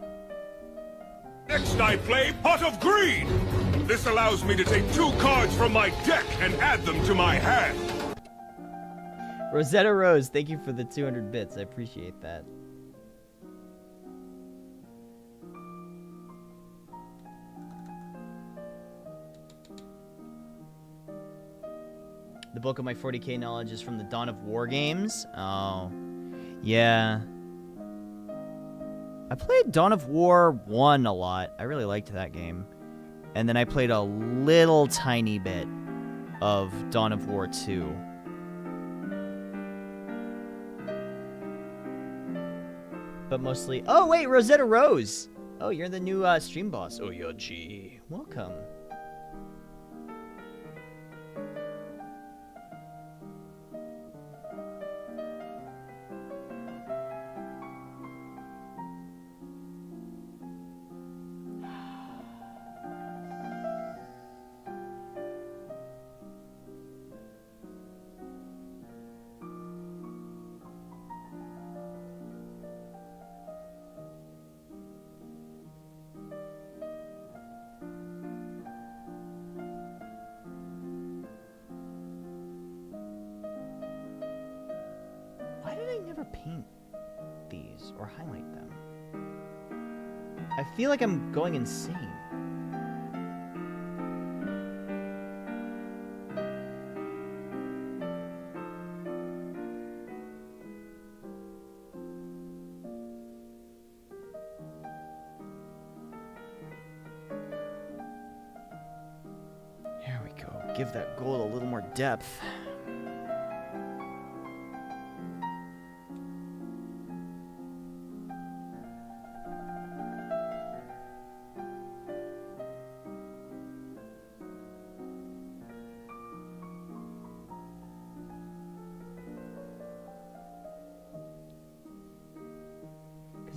Next I play Pot of Greed! This allows me to take 2 cards from my deck and add them to my hand. Rosetta Rose, thank you for the 200 bits. I appreciate that. The bulk of my 40k knowledge is from the Dawn of War games. Oh, yeah. I played Dawn of War 1 a lot. I really liked that game. And then I played a little tiny bit of Dawn of War 2. But mostly... Oh, wait, Rosetta Rose! Oh, you're the new stream boss. Oh, yeah, gee. Welcome. want to paint these or highlight them. I feel like I'm going insane. There we go. Give that gold a little more depth.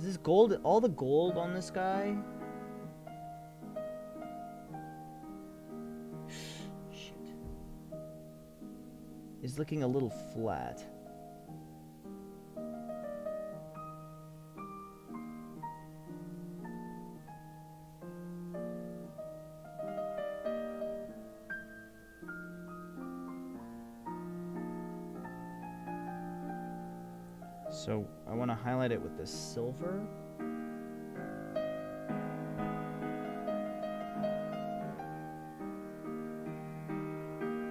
This gold, all the gold on this guy. Shit. Is looking a little flat. So I want to highlight it with this silver.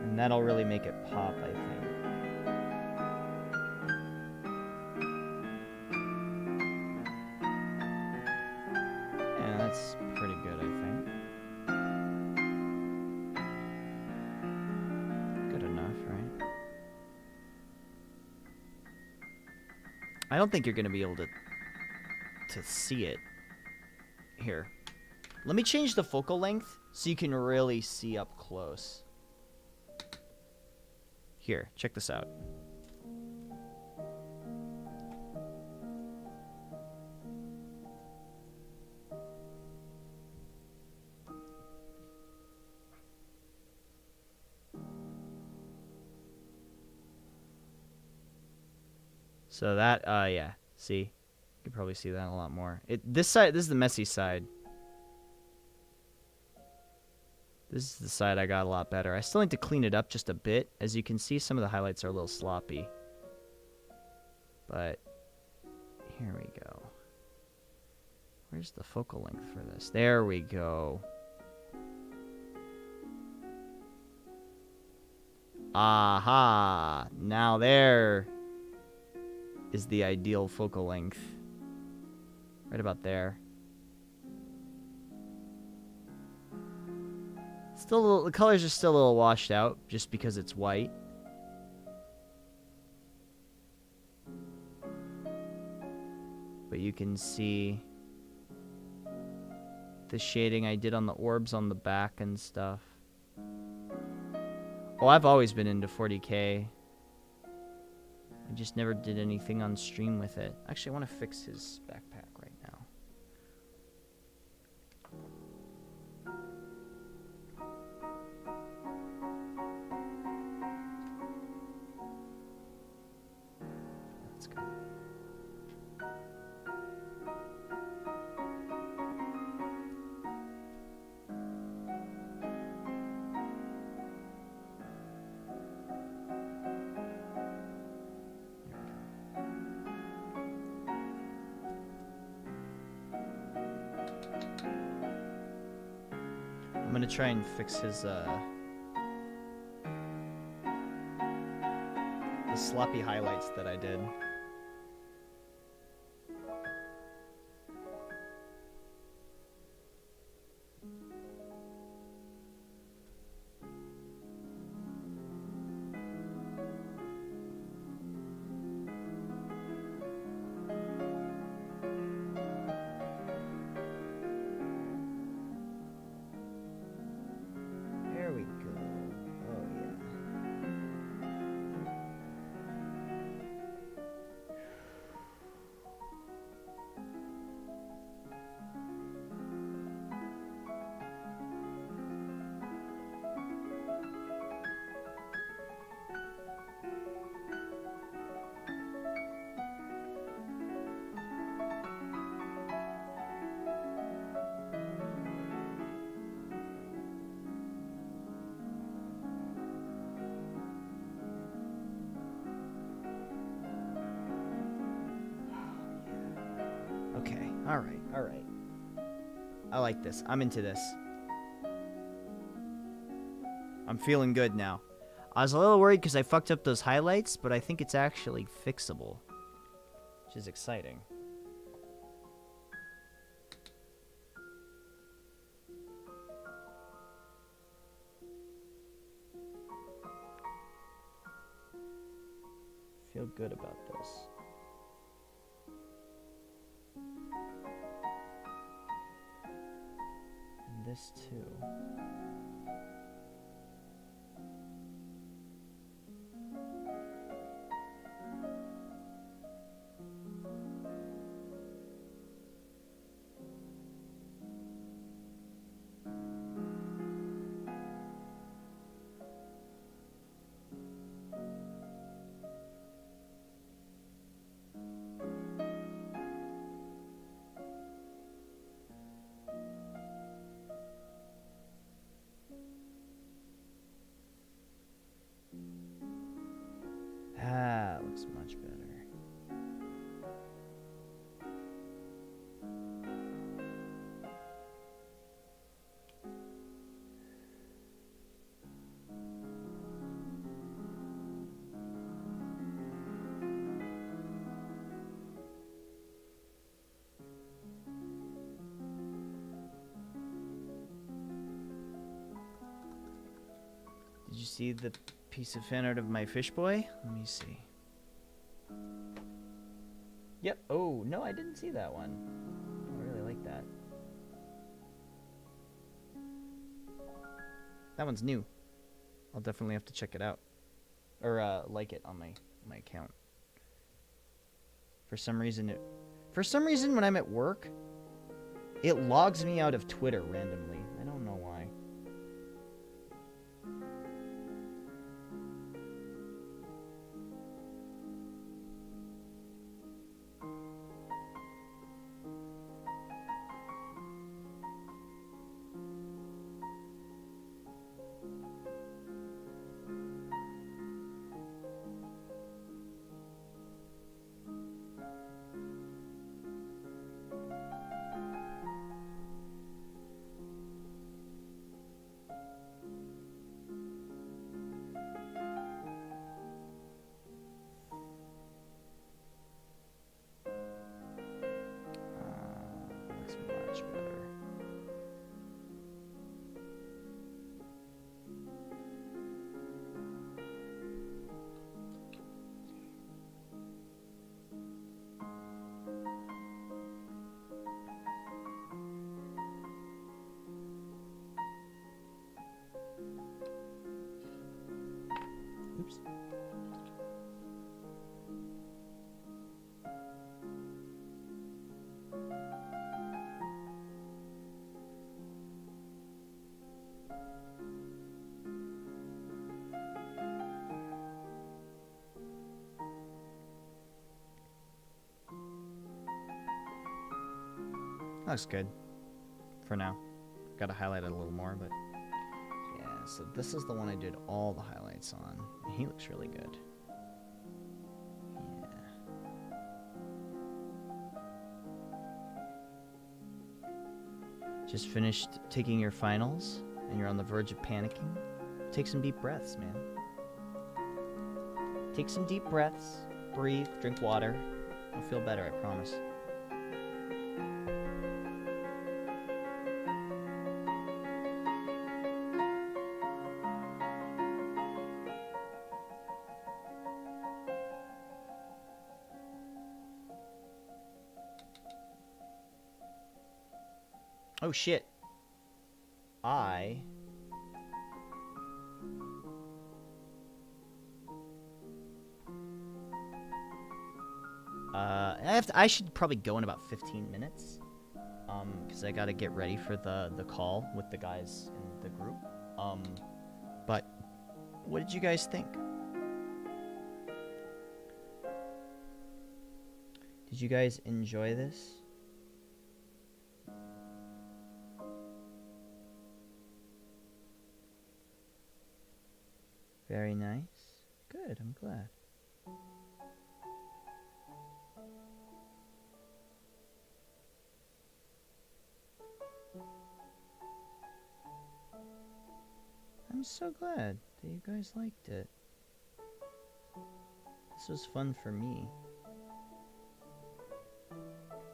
And that'll really make it pop, I think. Yeah, that's pretty good, I think. Good enough, right? I don't think you're going to be able to see it. Here. Let me change the focal length so you can really see up close. Here, check this out. So that, yeah, see? You can probably see that a lot more. This is the messy side. This is the side I got a lot better. I still need to clean it up just a bit. As you can see, some of the highlights are a little sloppy. But, here we go. Where's the focal length for this? There we go. Aha! Now there is the ideal focal length. Right about there. Still a little, the colors are still a little washed out just because it's white. But you can see the shading I did on the orbs on the back and stuff. Oh, I've always been into 40K. I just never did anything on stream with it. Actually, I want to fix his backpack right now. That's good. I'm gonna try and fix his the sloppy highlights that I did. There we go. Oh yeah. Alright, alright. I like this. I'm into this. I'm feeling good now. I was a little worried because I fucked up those highlights, but I think it's actually fixable. Which is exciting. Feel good about this. And this too. Ah, looks much better. Did you see the piece of fan art of my fish boy? Let me see. Yep. Oh, no, I didn't see that one. I really like that. That one's new. I'll definitely have to check it out. Or, like it on my account. For some reason, when I'm at work, it logs me out of Twitter randomly. I don't know why. Much better. Oops. Looks good. For now. Gotta highlight it a little more, but... Yeah, so this is the one I did all the highlights on. And he looks really good. Yeah. Just finished taking your finals, and you're on the verge of panicking? Take some deep breaths, man. Take some deep breaths, breathe, drink water. You'll feel better, I promise. Oh shit. I I should probably go in about 15 minutes. Because I gotta get ready for the call with the guys in the group. But what did you guys think? Did you guys enjoy this? Very nice. Good, I'm glad. I'm so glad that you guys liked it. This was fun for me.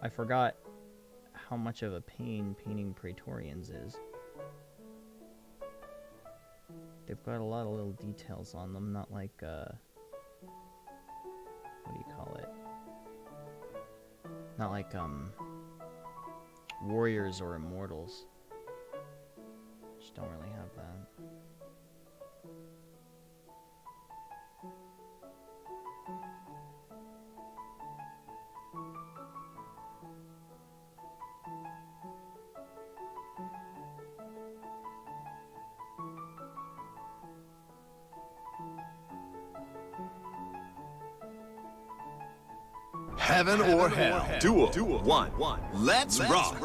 I forgot how much of a pain painting Praetorians is. They've got a lot of little details on them, not like, what do you call it? Not like, warriors or immortals. Just don't really have that. Heaven or hell. Duel. One. Let's rock.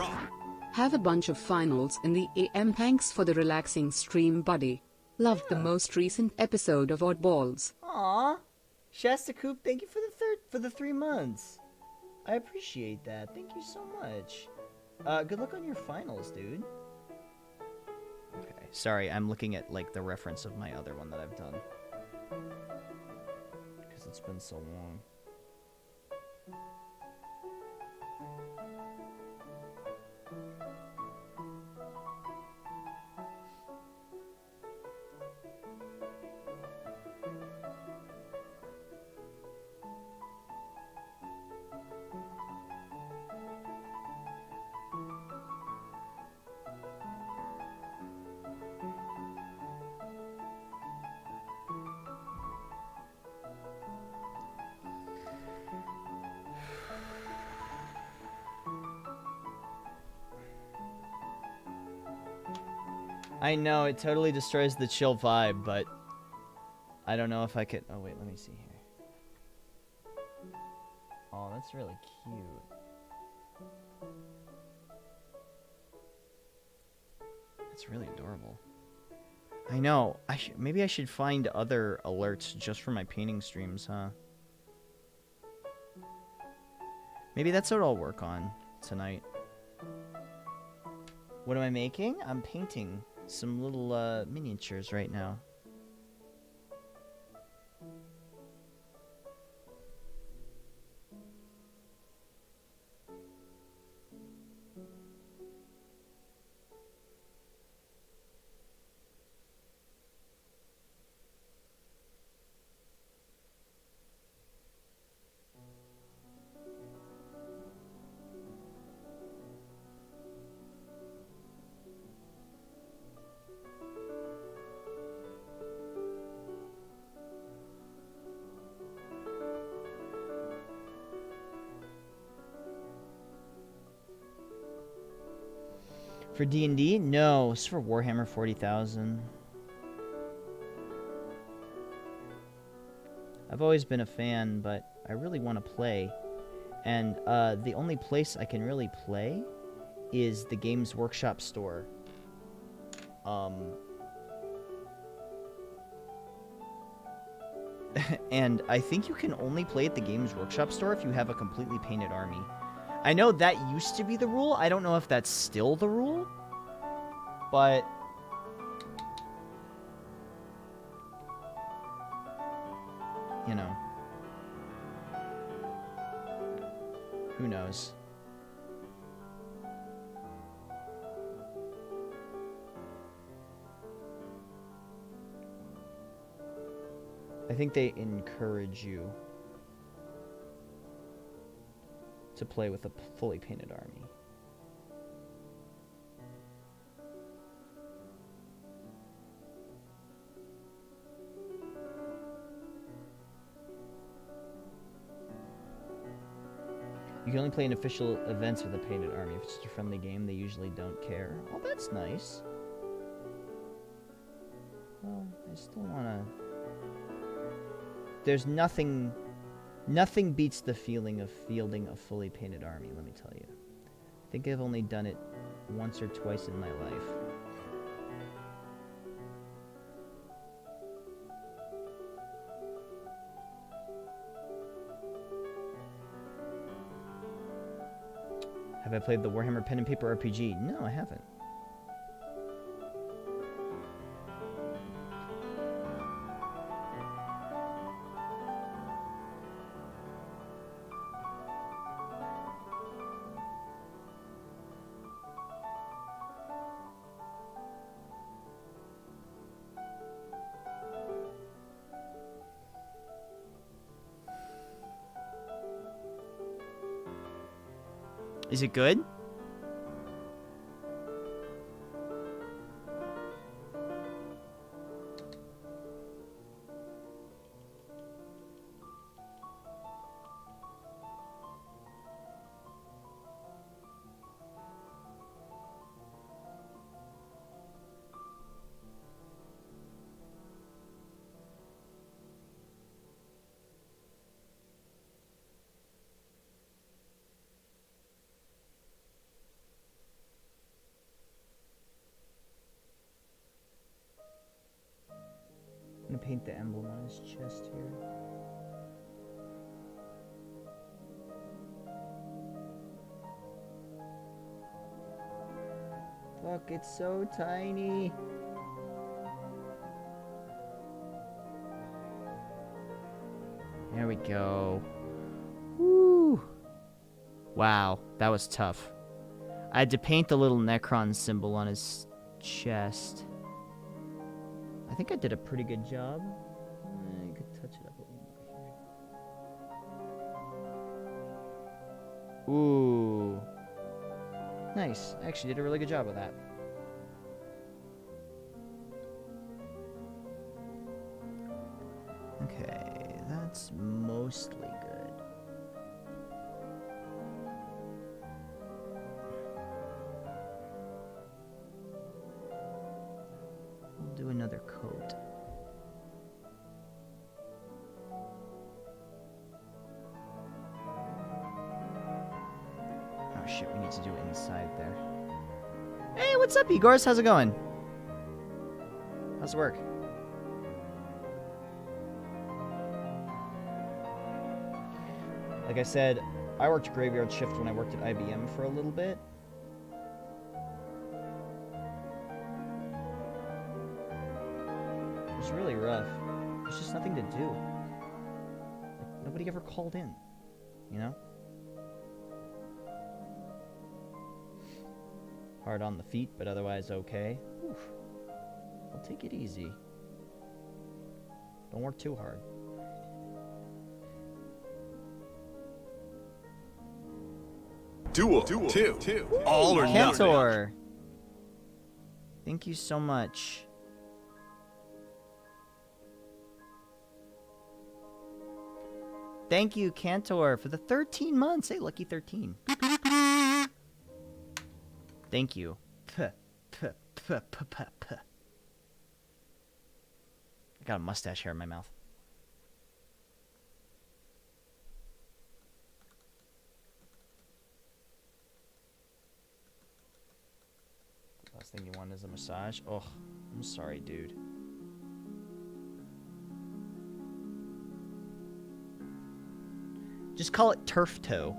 Have a bunch of finals in the AM. Thanks for the relaxing stream, buddy. Loved the most recent episode of Oddballs. Aw, Shasta Coop, thank you for the 3 months. I appreciate that. Thank you so much. Good luck on your finals, dude. Okay, sorry, I'm looking at like the reference of my other one that I've done because it's been so long. I know, it totally destroys the chill vibe, but I don't know if I could... Oh, wait, let me see here. Oh, that's really cute. That's really adorable. I know. Maybe I should find other alerts just for my painting streams, huh? Maybe that's what I'll work on tonight. What am I making? I'm painting some little miniatures right now. For D&D? No, it's for Warhammer 40,000. I've always been a fan, but I really want to play. And the only place I can really play is the Games Workshop store. And I think you can only play at the Games Workshop store if you have a completely painted army. I know that used to be the rule. I don't know if that's still the rule. But... you know. Who knows? I think they encourage you to play with a fully painted army. You can only play in official events with a painted army. If it's just a friendly game, they usually don't care. Oh, that's nice. Well, I still wanna... There's nothing beats the feeling of fielding a fully painted army, let me tell you. I think I've only done it once or twice in my life. Have I played the Warhammer Pen and Paper RPG? No, I haven't. Is it good? I'm gonna paint the emblem on his chest here. Fuck, it's so tiny. There we go. Woo! Wow, that was tough. I had to paint the little Necron symbol on his chest. I think I did a pretty good job. I could touch it up a little more here. Ooh. Nice. I actually did a really good job with that. Okay, that's mostly good. We'll do another coat. Oh shit, we need to do it inside there. Hey, what's up, Igors? How's it going? How's work? Like I said, I worked graveyard shift when I worked at IBM for a little bit. It was really rough. There's just nothing to do. Like, nobody ever called in, you know? Hard on the feet, but otherwise okay. Oof. I'll take it easy. Don't work too hard. Duel. Two. All or nothing. Cantor! Thank you so much. Thank you, Cantor, for the 13 months. Hey, lucky 13. Thank you. I got a mustache hair in my mouth. Last thing you want is a massage? Oh, I'm sorry, dude. Just call it turf toe.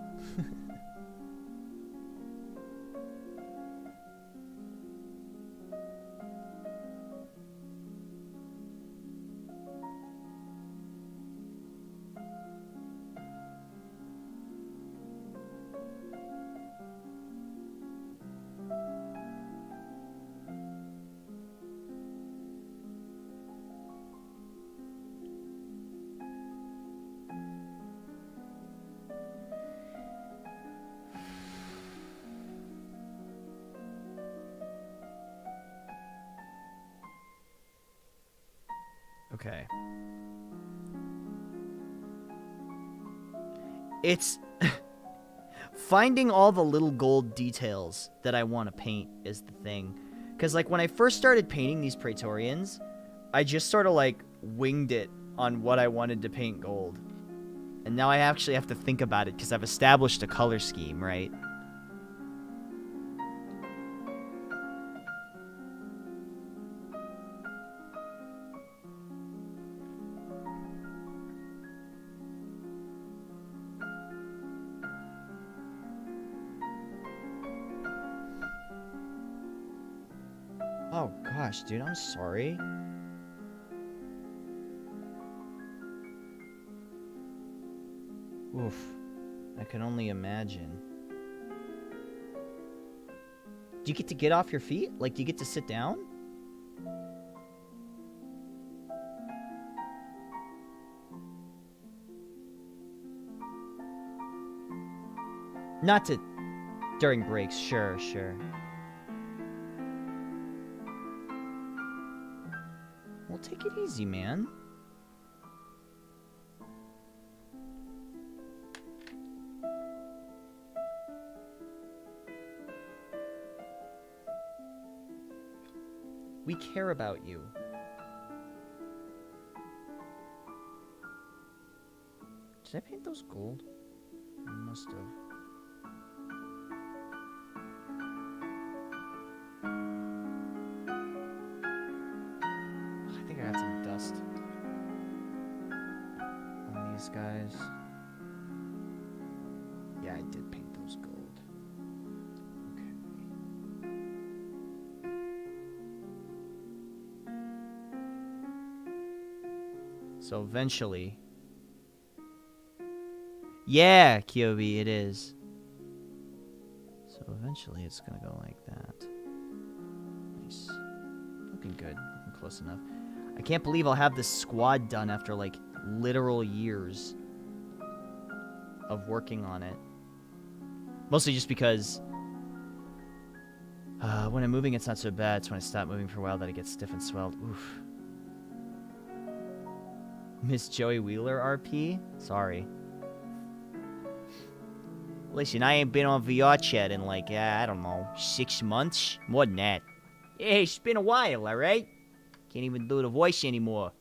Okay. It's finding all the little gold details that I want to paint is the thing. Because, like, when I first started painting these Praetorians, I just sort of, like, winged it on what I wanted to paint gold. And now I actually have to think about it because I've established a color scheme, right? Oh gosh, dude, I'm sorry. Oof. I can only imagine. Do you get to get off your feet? Like, do you get to sit down? Not to During breaks, sure. Well, take it easy, man. We care about you. Did I paint those gold? I must have. I think I got some dust on these guys. Yeah, I did paint those gold. Okay. So eventually... Yeah, Kyobi, it is. So eventually it's gonna go like that. Nice. Looking good. Looking close enough. I can't believe I'll have this squad done after, like, literal years of working on it. Mostly just because when I'm moving, it's not so bad. It's when I stop moving for a while that it gets stiff and swelled. Oof. Miss Joey Wheeler RP? Sorry. Listen, I ain't been on VR chat in like, I don't know, 6 months? More than that. Hey, it's been a while, alright? Can't even do the voice anymore.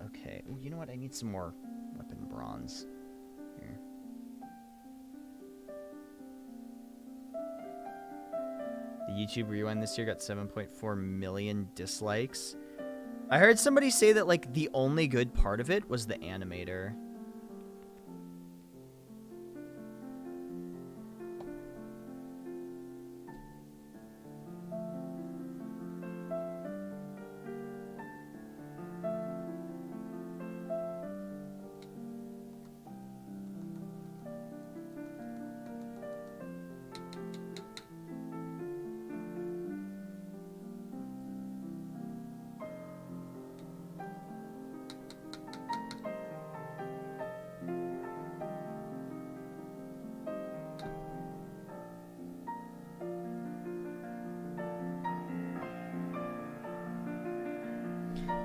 Okay. Ooh, you know what? I need some more weapon bronze. Here. The YouTube Rewind this year got 7.4 million dislikes. I heard somebody say that, like, the only good part of it was the animator.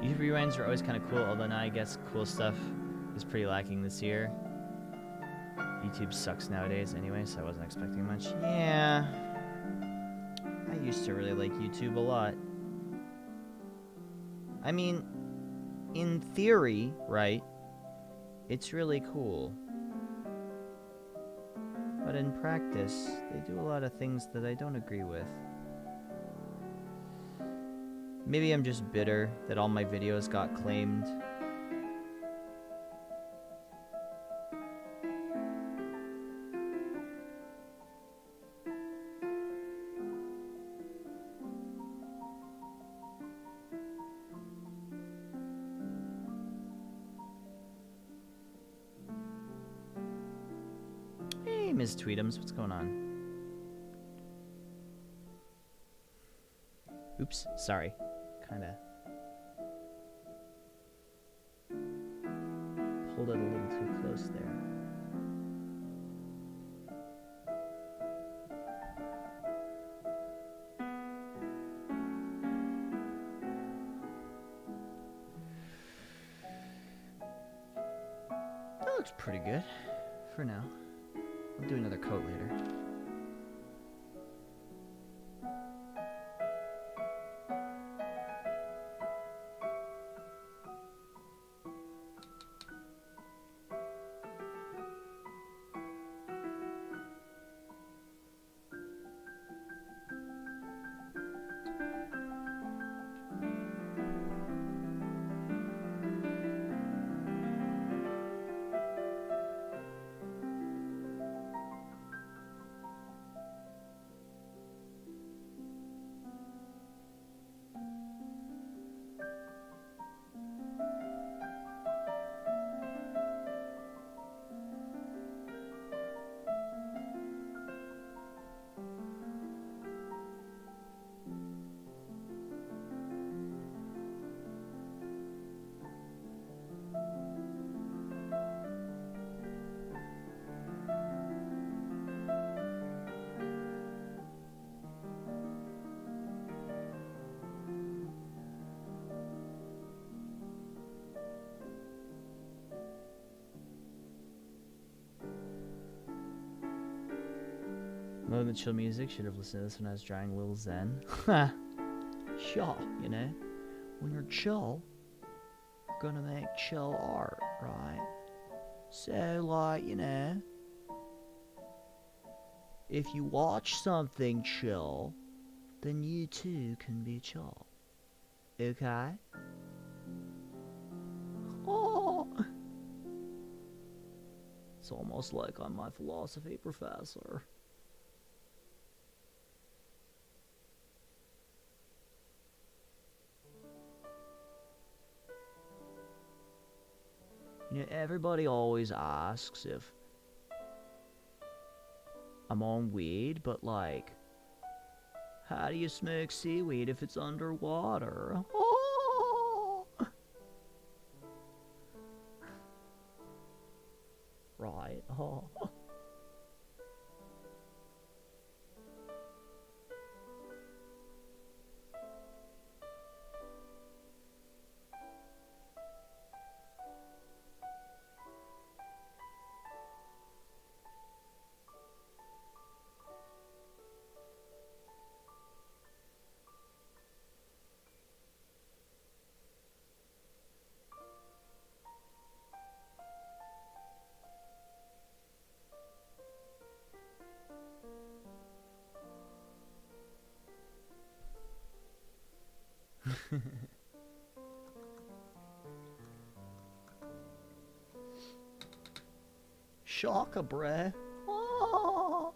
YouTube rewinds are always kind of cool, although now I guess cool stuff is pretty lacking this year. YouTube sucks nowadays anyway, so I wasn't expecting much. Yeah. I used to really like YouTube a lot. I mean, in theory, right, it's really cool. But in practice, they do a lot of things that I don't agree with. Maybe I'm just bitter that all my videos got claimed. Hey, Ms. Tweetums, what's going on? Oops, sorry. Kinda pulled it a little too close there. That looks pretty good for now. I'll do another coat later. Moment chill music. Should have listened to this when I was drawing Lil Zen. Sure, you know. When you're chill, you're gonna make chill art, right? So, like, you know, if you watch something chill, then you too can be chill. Okay? Oh! It's almost like I'm my philosophy professor. You know, everybody always asks if I'm on weed, but like, how do you smoke seaweed if it's underwater? Oh! Right. Oh. Shocker, bruh. Oh.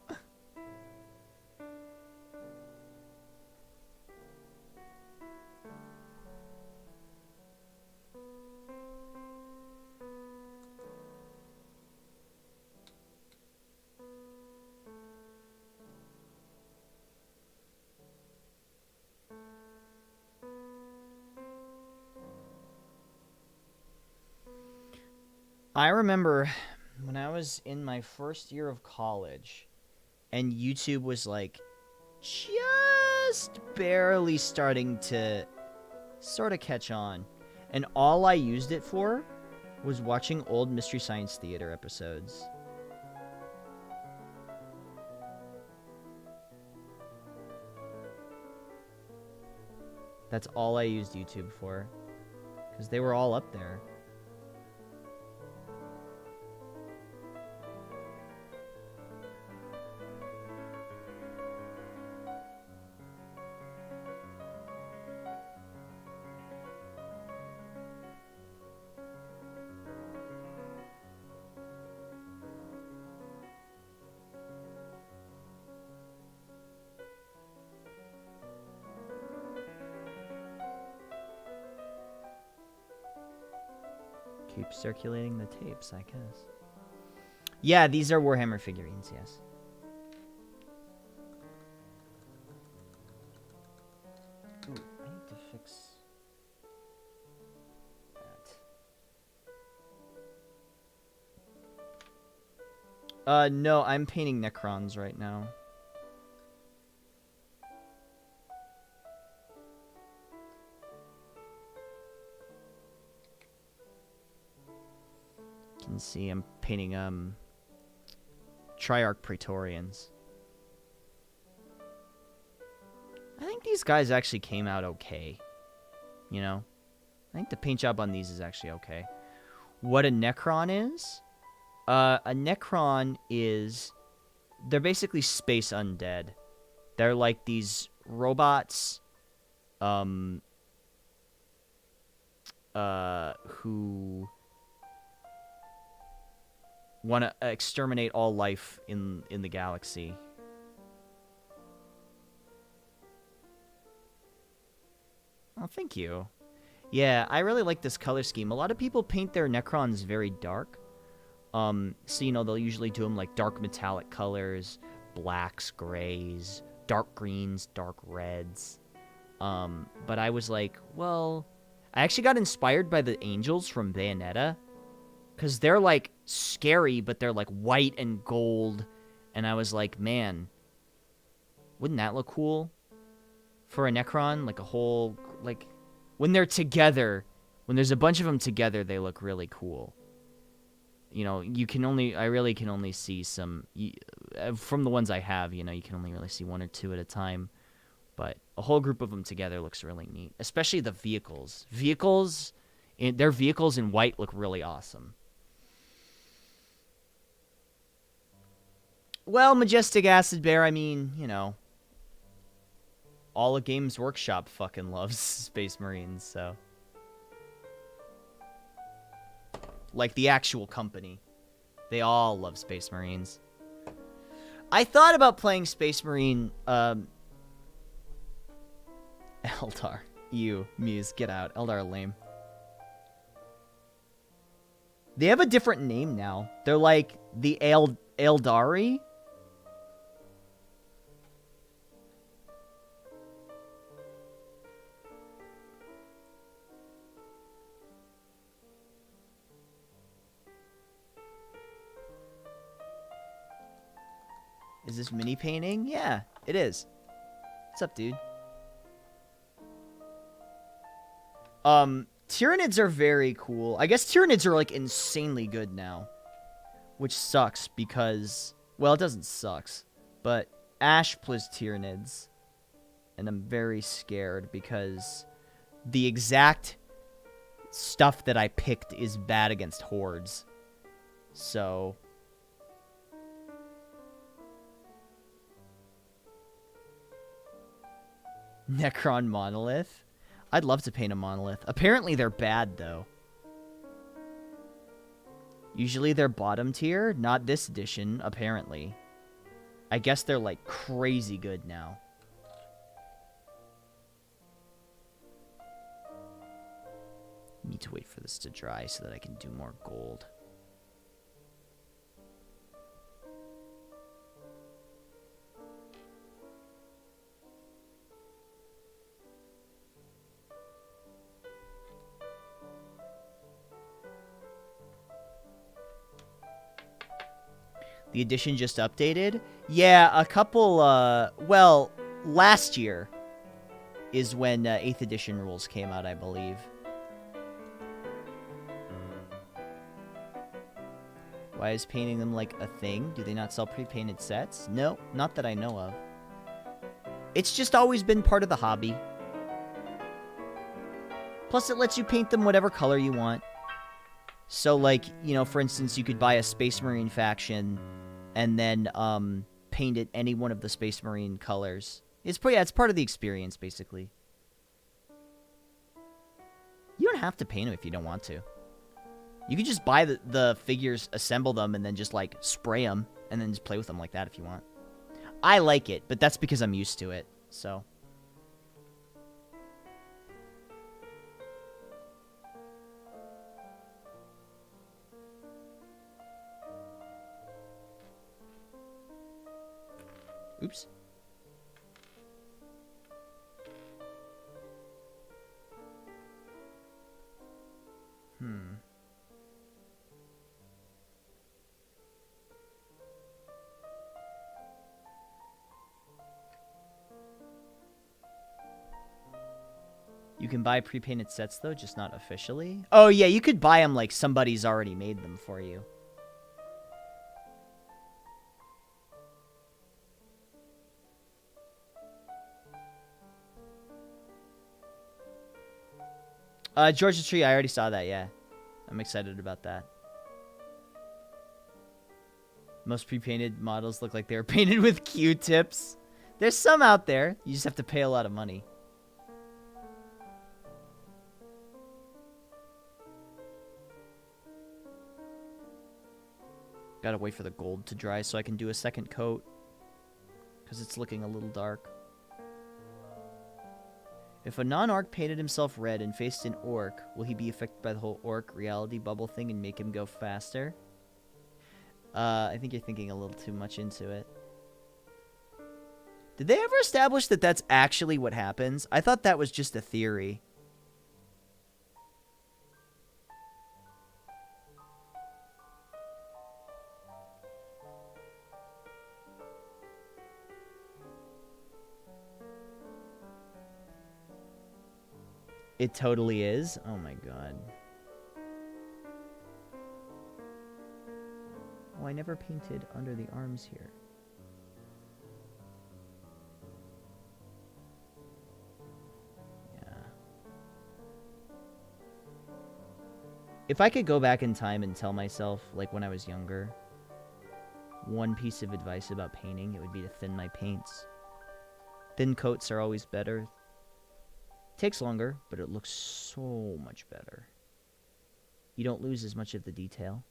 I remember when I was in my first year of college and YouTube was like just barely starting to sort of catch on, and all I used it for was watching old Mystery Science Theater episodes. That's all I used YouTube for, because they were all up there. Keep circulating the tapes, I guess. Yeah, these are Warhammer figurines, yes. Ooh, I need to fix that. No, I'm painting Necrons right now. You can see I'm painting Triarch Praetorians. I think these guys actually came out okay. You know? I think the paint job on these is actually okay. What a Necron is? A Necron is... They're basically space undead. They're like these robots... who... want to exterminate all life in the galaxy. Oh, thank you. Yeah, I really like this color scheme. A lot of people paint their Necrons very dark. So, you know, they'll usually do them like dark metallic colors, blacks, grays, dark greens, dark reds. But I was like, well, I actually got inspired by the angels from Bayonetta. Because they're, like, scary, but they're, like, white and gold. And I was like, man, wouldn't that look cool? For a Necron, like, a whole, like, when they're together, when there's a bunch of them together, they look really cool. You know, you can only, I really can only see some from the ones I have, you know, you can only really see 1 or 2 at a time. But a whole group of them together looks really neat, especially the vehicles. Their vehicles in white look really awesome. Well, Majestic Acid Bear, I mean, you know, all of Games Workshop fucking loves Space Marines, so. Like the actual company. They all love Space Marines. I thought about playing Space Marine, Eldar. You, Muse, get out. Eldar lame. They have a different name now. They're like the Eldari. Is this mini painting? Yeah, it is. What's up, dude? Tyranids are very cool. I guess Tyranids are, like, insanely good now. Which sucks because... Well, it doesn't sucks. But Ash plays Tyranids. And I'm very scared because the exact stuff that I picked is bad against hordes. So... Necron monolith? I'd love to paint a monolith. Apparently they're bad, though. Usually they're bottom tier. Not this edition, apparently. I guess they're, like, crazy good now. Need to wait for this to dry so that I can do more gold. The edition just updated? Yeah, a couple, well, last year is when 8th edition rules came out, I believe. Why is painting them like a thing? Do they not sell pre-painted sets? No, not that I know of. It's just always been part of the hobby. Plus, it lets you paint them whatever color you want. So, like, you know, for instance, you could buy a Space Marine faction and then paint it any one of the Space Marine colors. It's part of the experience, basically. You don't have to paint them if you don't want to. You could just buy the figures, assemble them, and then just, like, spray them, and then just play with them like that if you want. I like it, but that's because I'm used to it, so... Oops. You can buy pre-painted sets, though, just not officially. Oh, yeah, you could buy them like somebody's already made them for you. Georgia Tree, I already saw that, yeah. I'm excited about that. Most pre-painted models look like they were painted with Q-tips. There's some out there. You just have to pay a lot of money. Gotta wait for the gold to dry so I can do a second coat. Because it's looking a little dark. If a non-orc painted himself red and faced an orc, will he be affected by the whole orc reality bubble thing and make him go faster? I think you're thinking a little too much into it. Did they ever establish that that's actually what happens? I thought that was just a theory. It totally is. Oh my god. Oh, I never painted under the arms here. If I could go back in time and tell myself, like when I was younger, one piece of advice about painting, it would be to thin my paints. Thin coats are always better. Takes longer, but it looks so much better. You don't lose as much of the detail.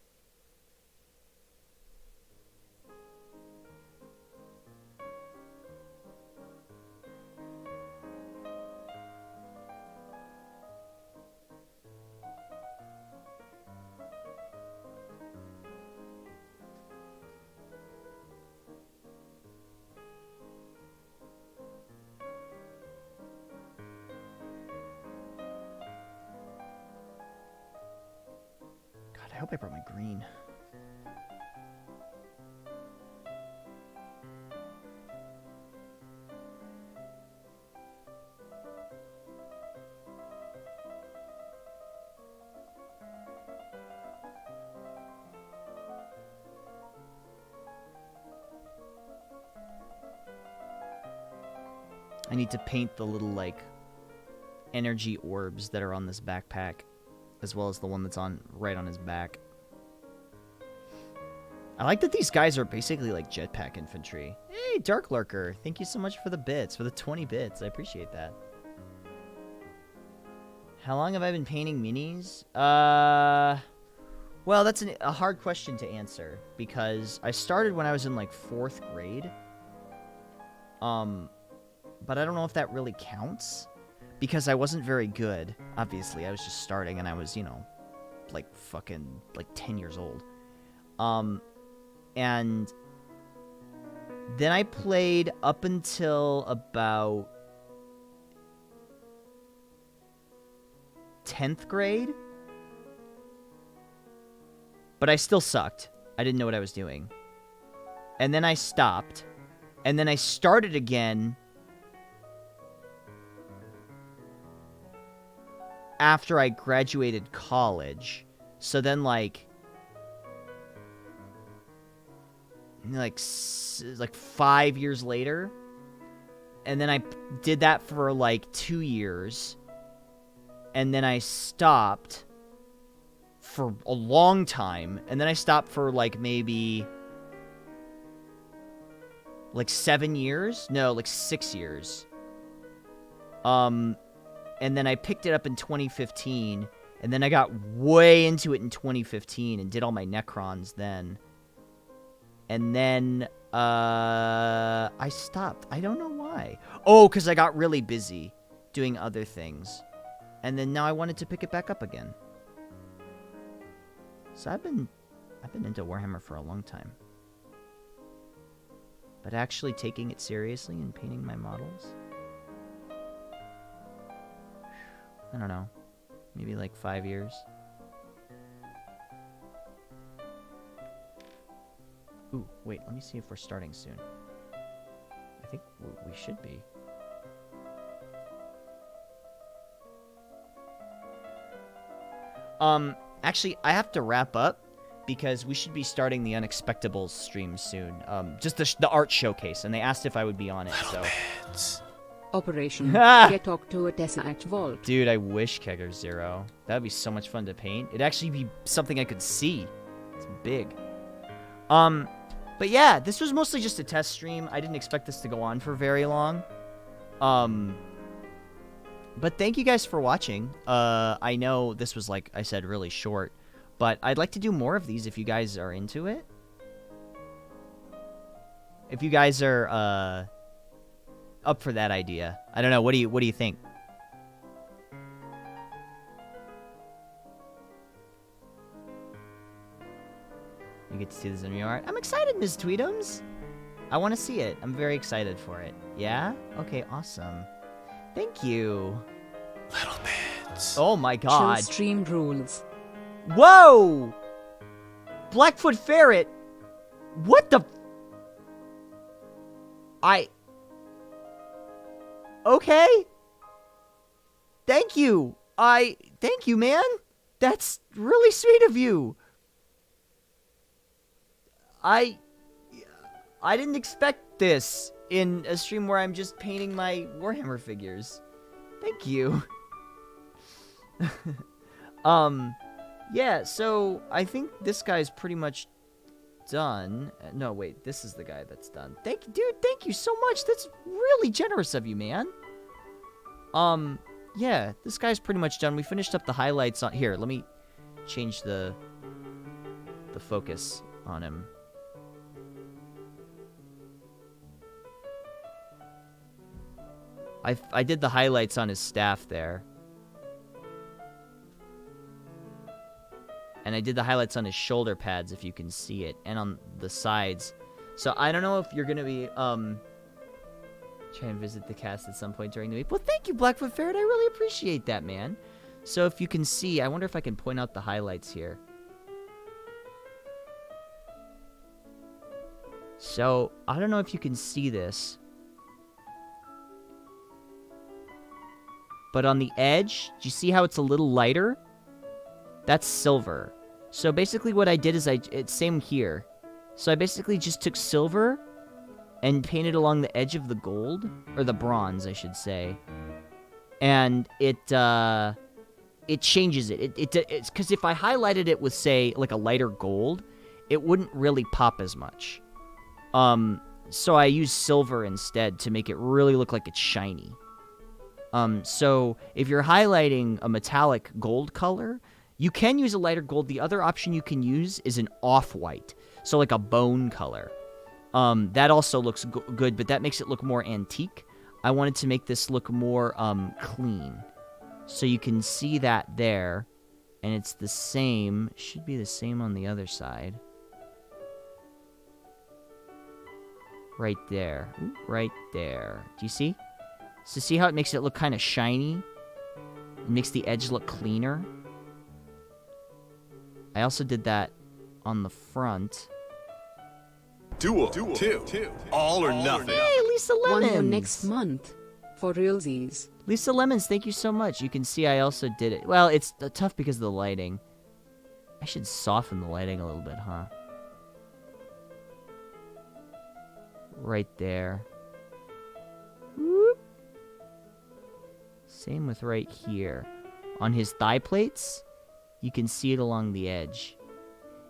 I hope I brought my green. I need to paint the little, like, energy orbs that are on this backpack, as well as the one that's on right on his back. I like that these guys are basically like jetpack infantry. Hey, Dark Lurker, thank you so much for the bits, for the 20 bits. I appreciate that. How long have I been painting minis? Well, that's a hard question to answer, because I started when I was in, like, 4th grade. But I don't know if that really counts, because I wasn't very good. Obviously, I was just starting, and I was, you know, like, fucking, like, 10 years old. And then I played up until about 10th grade. But I still sucked. I didn't know what I was doing. And then I stopped. And then I started again after I graduated college. So then, like 5 years later. And then I did that for, like, 2 years. And then I stopped for a long time. And then I stopped for, like, maybe, like, 7 years? No, like, 6 years. And then I picked it up in 2015. And then I got way into it in 2015 and did all my Necrons then. And then, I stopped. I don't know why. Oh, because I got really busy doing other things. And then now I wanted to pick it back up again. So I've been into Warhammer for a long time. But actually taking it seriously and painting my models? I don't know. Maybe like 5 years. Ooh, wait, let me see if we're starting soon. I think we should be. Actually, I have to wrap up because we should be starting the Unexpectables stream soon. Just the art showcase, and they asked if I would be on it, so. Operation Get Octotessa at Vault. Dude, I wish Kegger Zero. That would be so much fun to paint. It'd actually be something I could see. It's big. But yeah, this was mostly just a test stream. I didn't expect this to go on for very long. But thank you guys for watching. I know this was, like I said, really short, but I'd like to do more of these if you guys are into it. If you guys are up for that idea. I don't know. What do you think? You get to see this in your art. I'm excited, Ms. Tweetums. I want to see it. I'm very excited for it. Yeah? Okay, awesome. Thank you. Little bits. Oh my god. Chill stream rules. Whoa! Blackfoot Ferret! What the... Okay. Thank you. Thank you, man. That's really sweet of you. I didn't expect this in a stream where I'm just painting my Warhammer figures. Thank you. Yeah, so I think this guy's pretty much done. No, wait, this is the guy that's done. Thank you, dude. Thank you so much. That's really generous of you, man. Yeah, this guy's pretty much done. We finished up the highlights on here. Let me change the focus on him. I did the highlights on his staff there. And I did the highlights on his shoulder pads, if you can see it, and on the sides. So I don't know if you're gonna be try and visit the cast at some point during the week. Well, thank you, Blackfoot Ferret. I really appreciate that, man. So if you can see, I wonder if I can point out the highlights here. So I don't know if you can see this, but on the edge, do you see how it's a little lighter? That's silver. So basically what I did is it's same here. So I basically just took silver and painted along the edge of the gold, or the bronze, I should say. And it changes it. It's because if I highlighted it with, say, like a lighter gold, it wouldn't really pop as much. So I used silver instead to make it really look like it's shiny. So if you're highlighting a metallic gold color, you can use a lighter gold. The other option you can use is an off-white, so like a bone color. That also looks good, but that makes it look more antique. I wanted to make this look more clean. So you can see that there, and it's the same. Should be the same on the other side. Right there. Ooh, right there. Do you see? So see how it makes it look kind of shiny? It makes the edge look cleaner. I also did that on the front. Duel 2. All or nothing. Hey, Lisa Lemons! 1 year next month. For realsies. Lisa Lemons, thank you so much. You can see I also did it. Well, it's tough because of the lighting. I should soften the lighting a little bit, huh? Right there. Whoop. Same with right here. On his thigh plates, you can see it along the edge.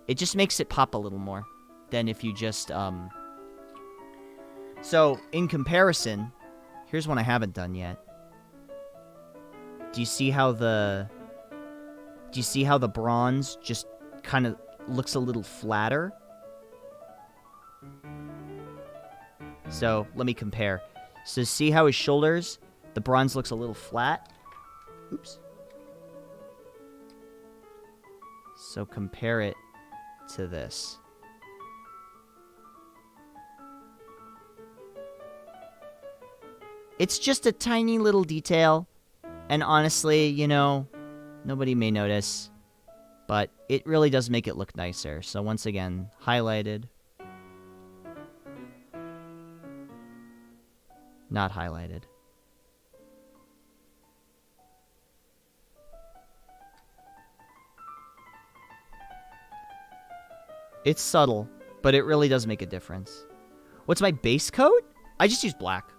It just makes it pop a little more than if you just, So, in comparison, here's one I haven't done yet. Do you see how the bronze just kind of looks a little flatter? So, let me compare. So, see how his shoulders, the bronze looks a little flat? Oops. So, compare it to this. It's just a tiny little detail, and honestly, you know, nobody may notice, but it really does make it look nicer. So once again, highlighted. Not highlighted. It's subtle, but it really does make a difference. What's my base coat? I just use black.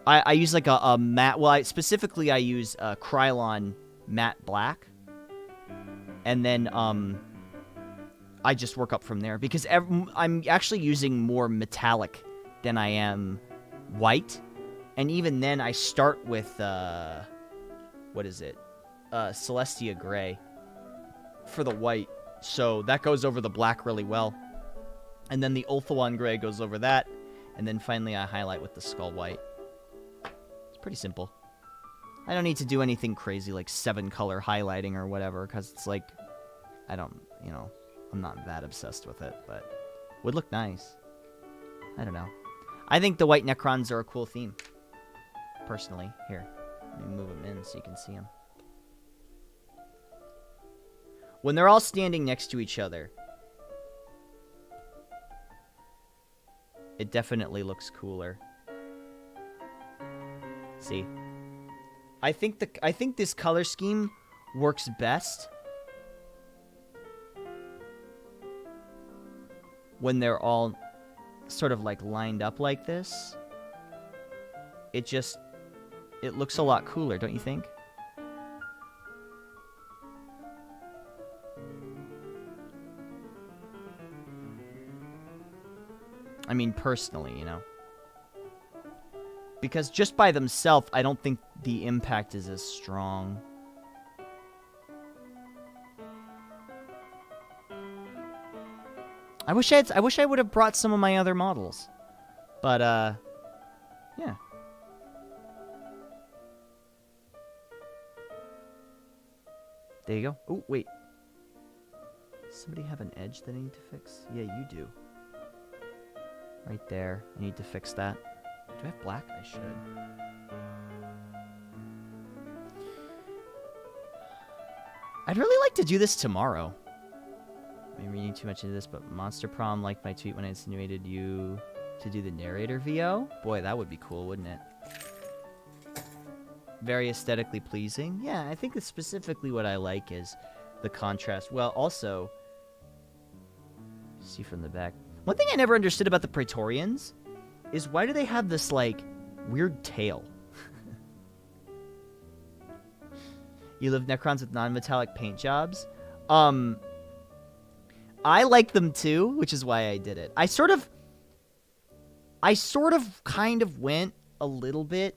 I use like a matte, well, specifically I use Krylon matte black. And then I just work up from there because I'm actually using more metallic than I am white. And even then I start with, what is it? Celestia Gray for the white. So that goes over the black really well. And then the Ulthuan Gray goes over that. And then finally I highlight with the Skull White. Pretty simple. I don't need to do anything crazy like 7-color highlighting or whatever, because it's like, I don't, you know, I'm not that obsessed with it, but would look nice. I don't know. I think the white Necrons are a cool theme, personally. Here, let me move them in so you can see them. When they're all standing next to each other, it definitely looks cooler. See, I think this color scheme works best when they're all sort of like lined up like this. It looks a lot cooler, don't you think? I mean, personally, you know. Because just by themselves, I don't think the impact is as strong. I wish I would have brought some of my other models. But, yeah. There you go. Oh, wait. Does somebody have an edge that I need to fix? Yeah, you do. Right there. I need to fix that. Do I have black? I should. I'd really like to do this tomorrow. I'm reading too much into this, but Monster Prom liked my tweet when I insinuated you to do the narrator VO. Boy, that would be cool, wouldn't it? Very aesthetically pleasing. Yeah, I think that's specifically what I like is the contrast. Well, also, see from the back. One thing I never understood about the Praetorians is why do they have this, like, weird tail? You live Necrons with non-metallic paint jobs? I like them too, which is why I did it. I sort of kind of went a little bit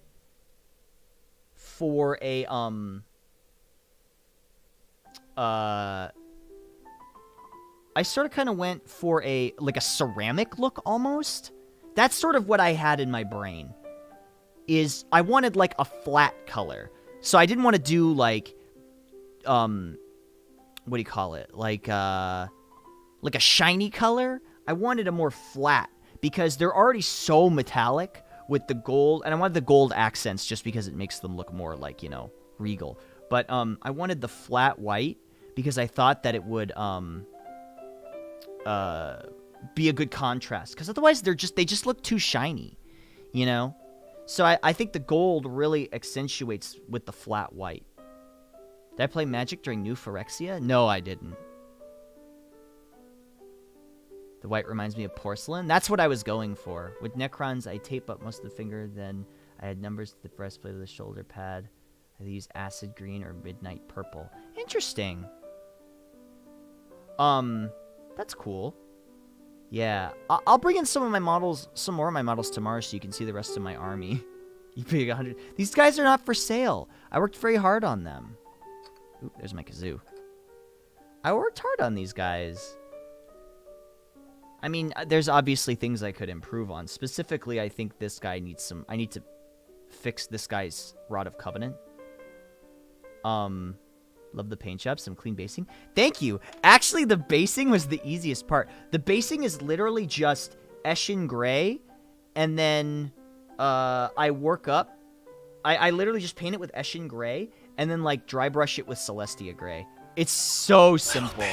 for a, I sort of kind of went for a, like a ceramic look almost. That's sort of what I had in my brain. Is I wanted like a flat color. So I didn't want to do like, what do you call it? Like a shiny color. I wanted a more flat because they're already so metallic with the gold. And I wanted the gold accents just because it makes them look more like, you know, regal. But I wanted the flat white because I thought that it would be a good contrast. Because otherwise they just look too shiny, you know? So I think the gold really accentuates with the flat white. Did I play Magic during New Phyrexia? No, I didn't. The white reminds me of porcelain. That's what I was going for. With Necrons, I tape up most of the finger, then I had numbers to the breastplate of the shoulder pad. I use acid green or midnight purple. Interesting. That's cool. Yeah, I'll bring in some more of my models tomorrow so you can see the rest of my army. You pay 100. These guys are not for sale. I worked very hard on them. Ooh, there's my kazoo. I worked hard on these guys. I mean, there's obviously things I could improve on. Specifically, I think this guy needs some... I need to fix this guy's Rod of Covenant. Love the paint job. Some clean basing. Thank you. Actually, the basing was the easiest part. The basing is literally just Eshin Gray. And then I work up. I literally just paint it with Eshin Gray. And then, like, dry brush it with Celestia Gray. It's so simple.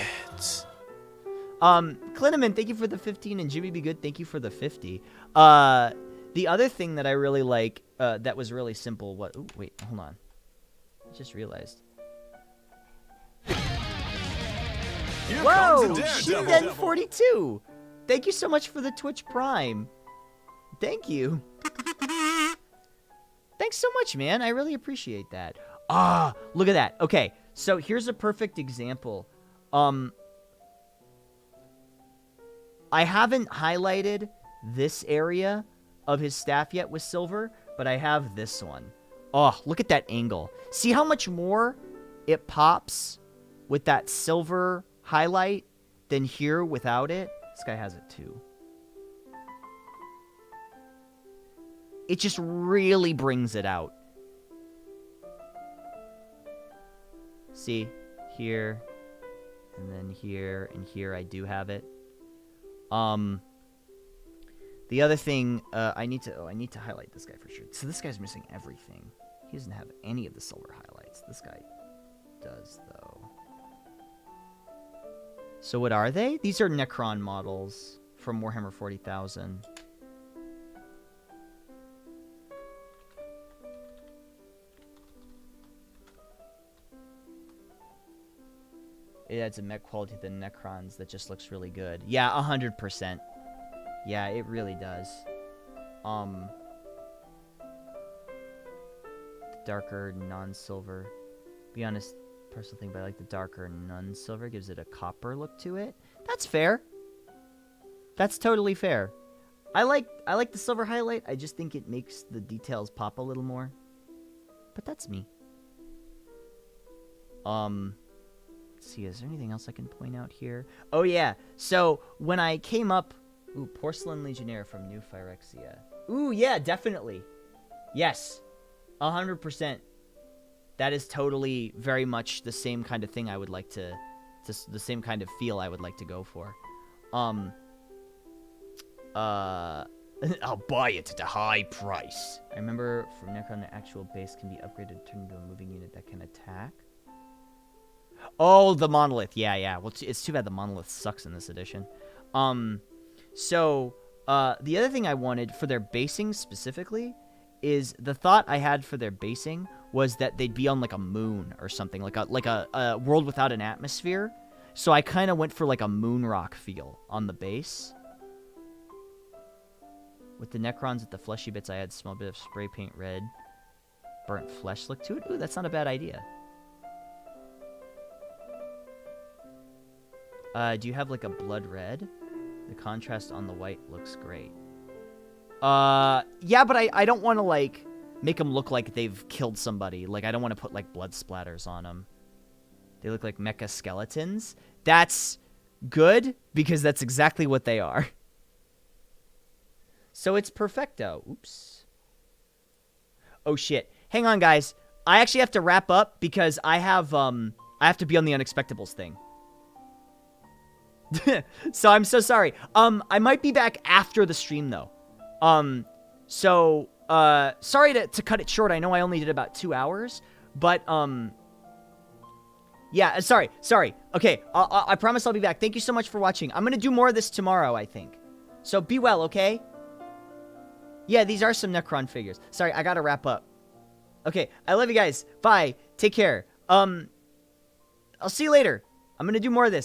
Klineman, thank you for the 15. And Jimmy Be Good, thank you for the 50. The other thing that I really like that was really simple. What? Ooh, wait, hold on. I just realized. Here Whoa! comes the Daredevil. Shinden42! Thank you so much for the Twitch Prime. Thank you. Thanks so much, man. I really appreciate that. Ah, look at that. Okay, so here's a perfect example. I haven't highlighted this area of his staff yet with silver, but I have this one. Oh, look at that angle. See how much more it pops with that silver highlight than here without it? This guy has it too. It just really brings it out. See? Here. And then here. And here I do have it. The other thing, I need to highlight this guy for sure. So this guy's missing everything. He doesn't have any of the silver highlights. This guy does, though. So what are they? These are Necron models from Warhammer 40,000. It adds a mech quality to the Necrons that just looks really good. Yeah, 100%. Yeah, it really does. Darker non-silver. Be honest, personal thing, but I like the darker non-silver. Gives it a copper look to it. That's fair. That's totally fair. I like the silver highlight. I just think it makes the details pop a little more. But that's me. Let's see, is there anything else I can point out here? Oh yeah. So when I came up, ooh, Porcelain Legionnaire from New Phyrexia. Ooh, yeah, definitely. Yes. 100%. That is totally very much the same kind of thing I would like to the same kind of feel I would like to go for. I'll buy it at a high price. I remember from Necron, the actual base can be upgraded to turn into a moving unit that can attack. Oh, the monolith. Yeah, yeah. Well, it's too bad the monolith sucks in this edition. So, the other thing I wanted for their basing specifically is the thought I had for their basing was that they'd be on like a moon or something, like a world without an atmosphere. So I kind of went for like a moon rock feel on the base. With the Necrons at the fleshy bits, I had a small bit of spray paint red, burnt flesh look to it. Ooh, that's not a bad idea. Do you have like a blood red? The contrast on the white looks great. Yeah, but I don't want to like make them look like they've killed somebody. Like I don't want to put like blood splatters on them. They look like mecha skeletons. That's good because that's exactly what they are. So it's perfecto. Oops. Oh shit. Hang on, guys. I actually have to wrap up because I have to be on the Unexpectables thing. So I'm so sorry. I might be back after the stream though. Sorry to cut it short. I know I only did about 2 hours, but yeah, sorry. Okay, I promise I'll be back. Thank you so much for watching. I'm gonna do more of this tomorrow, I think. So be well, okay? Yeah, these are some Necron figures. Sorry, I gotta wrap up. Okay, I love you guys. Bye. Take care. I'll see you later. I'm gonna do more of this.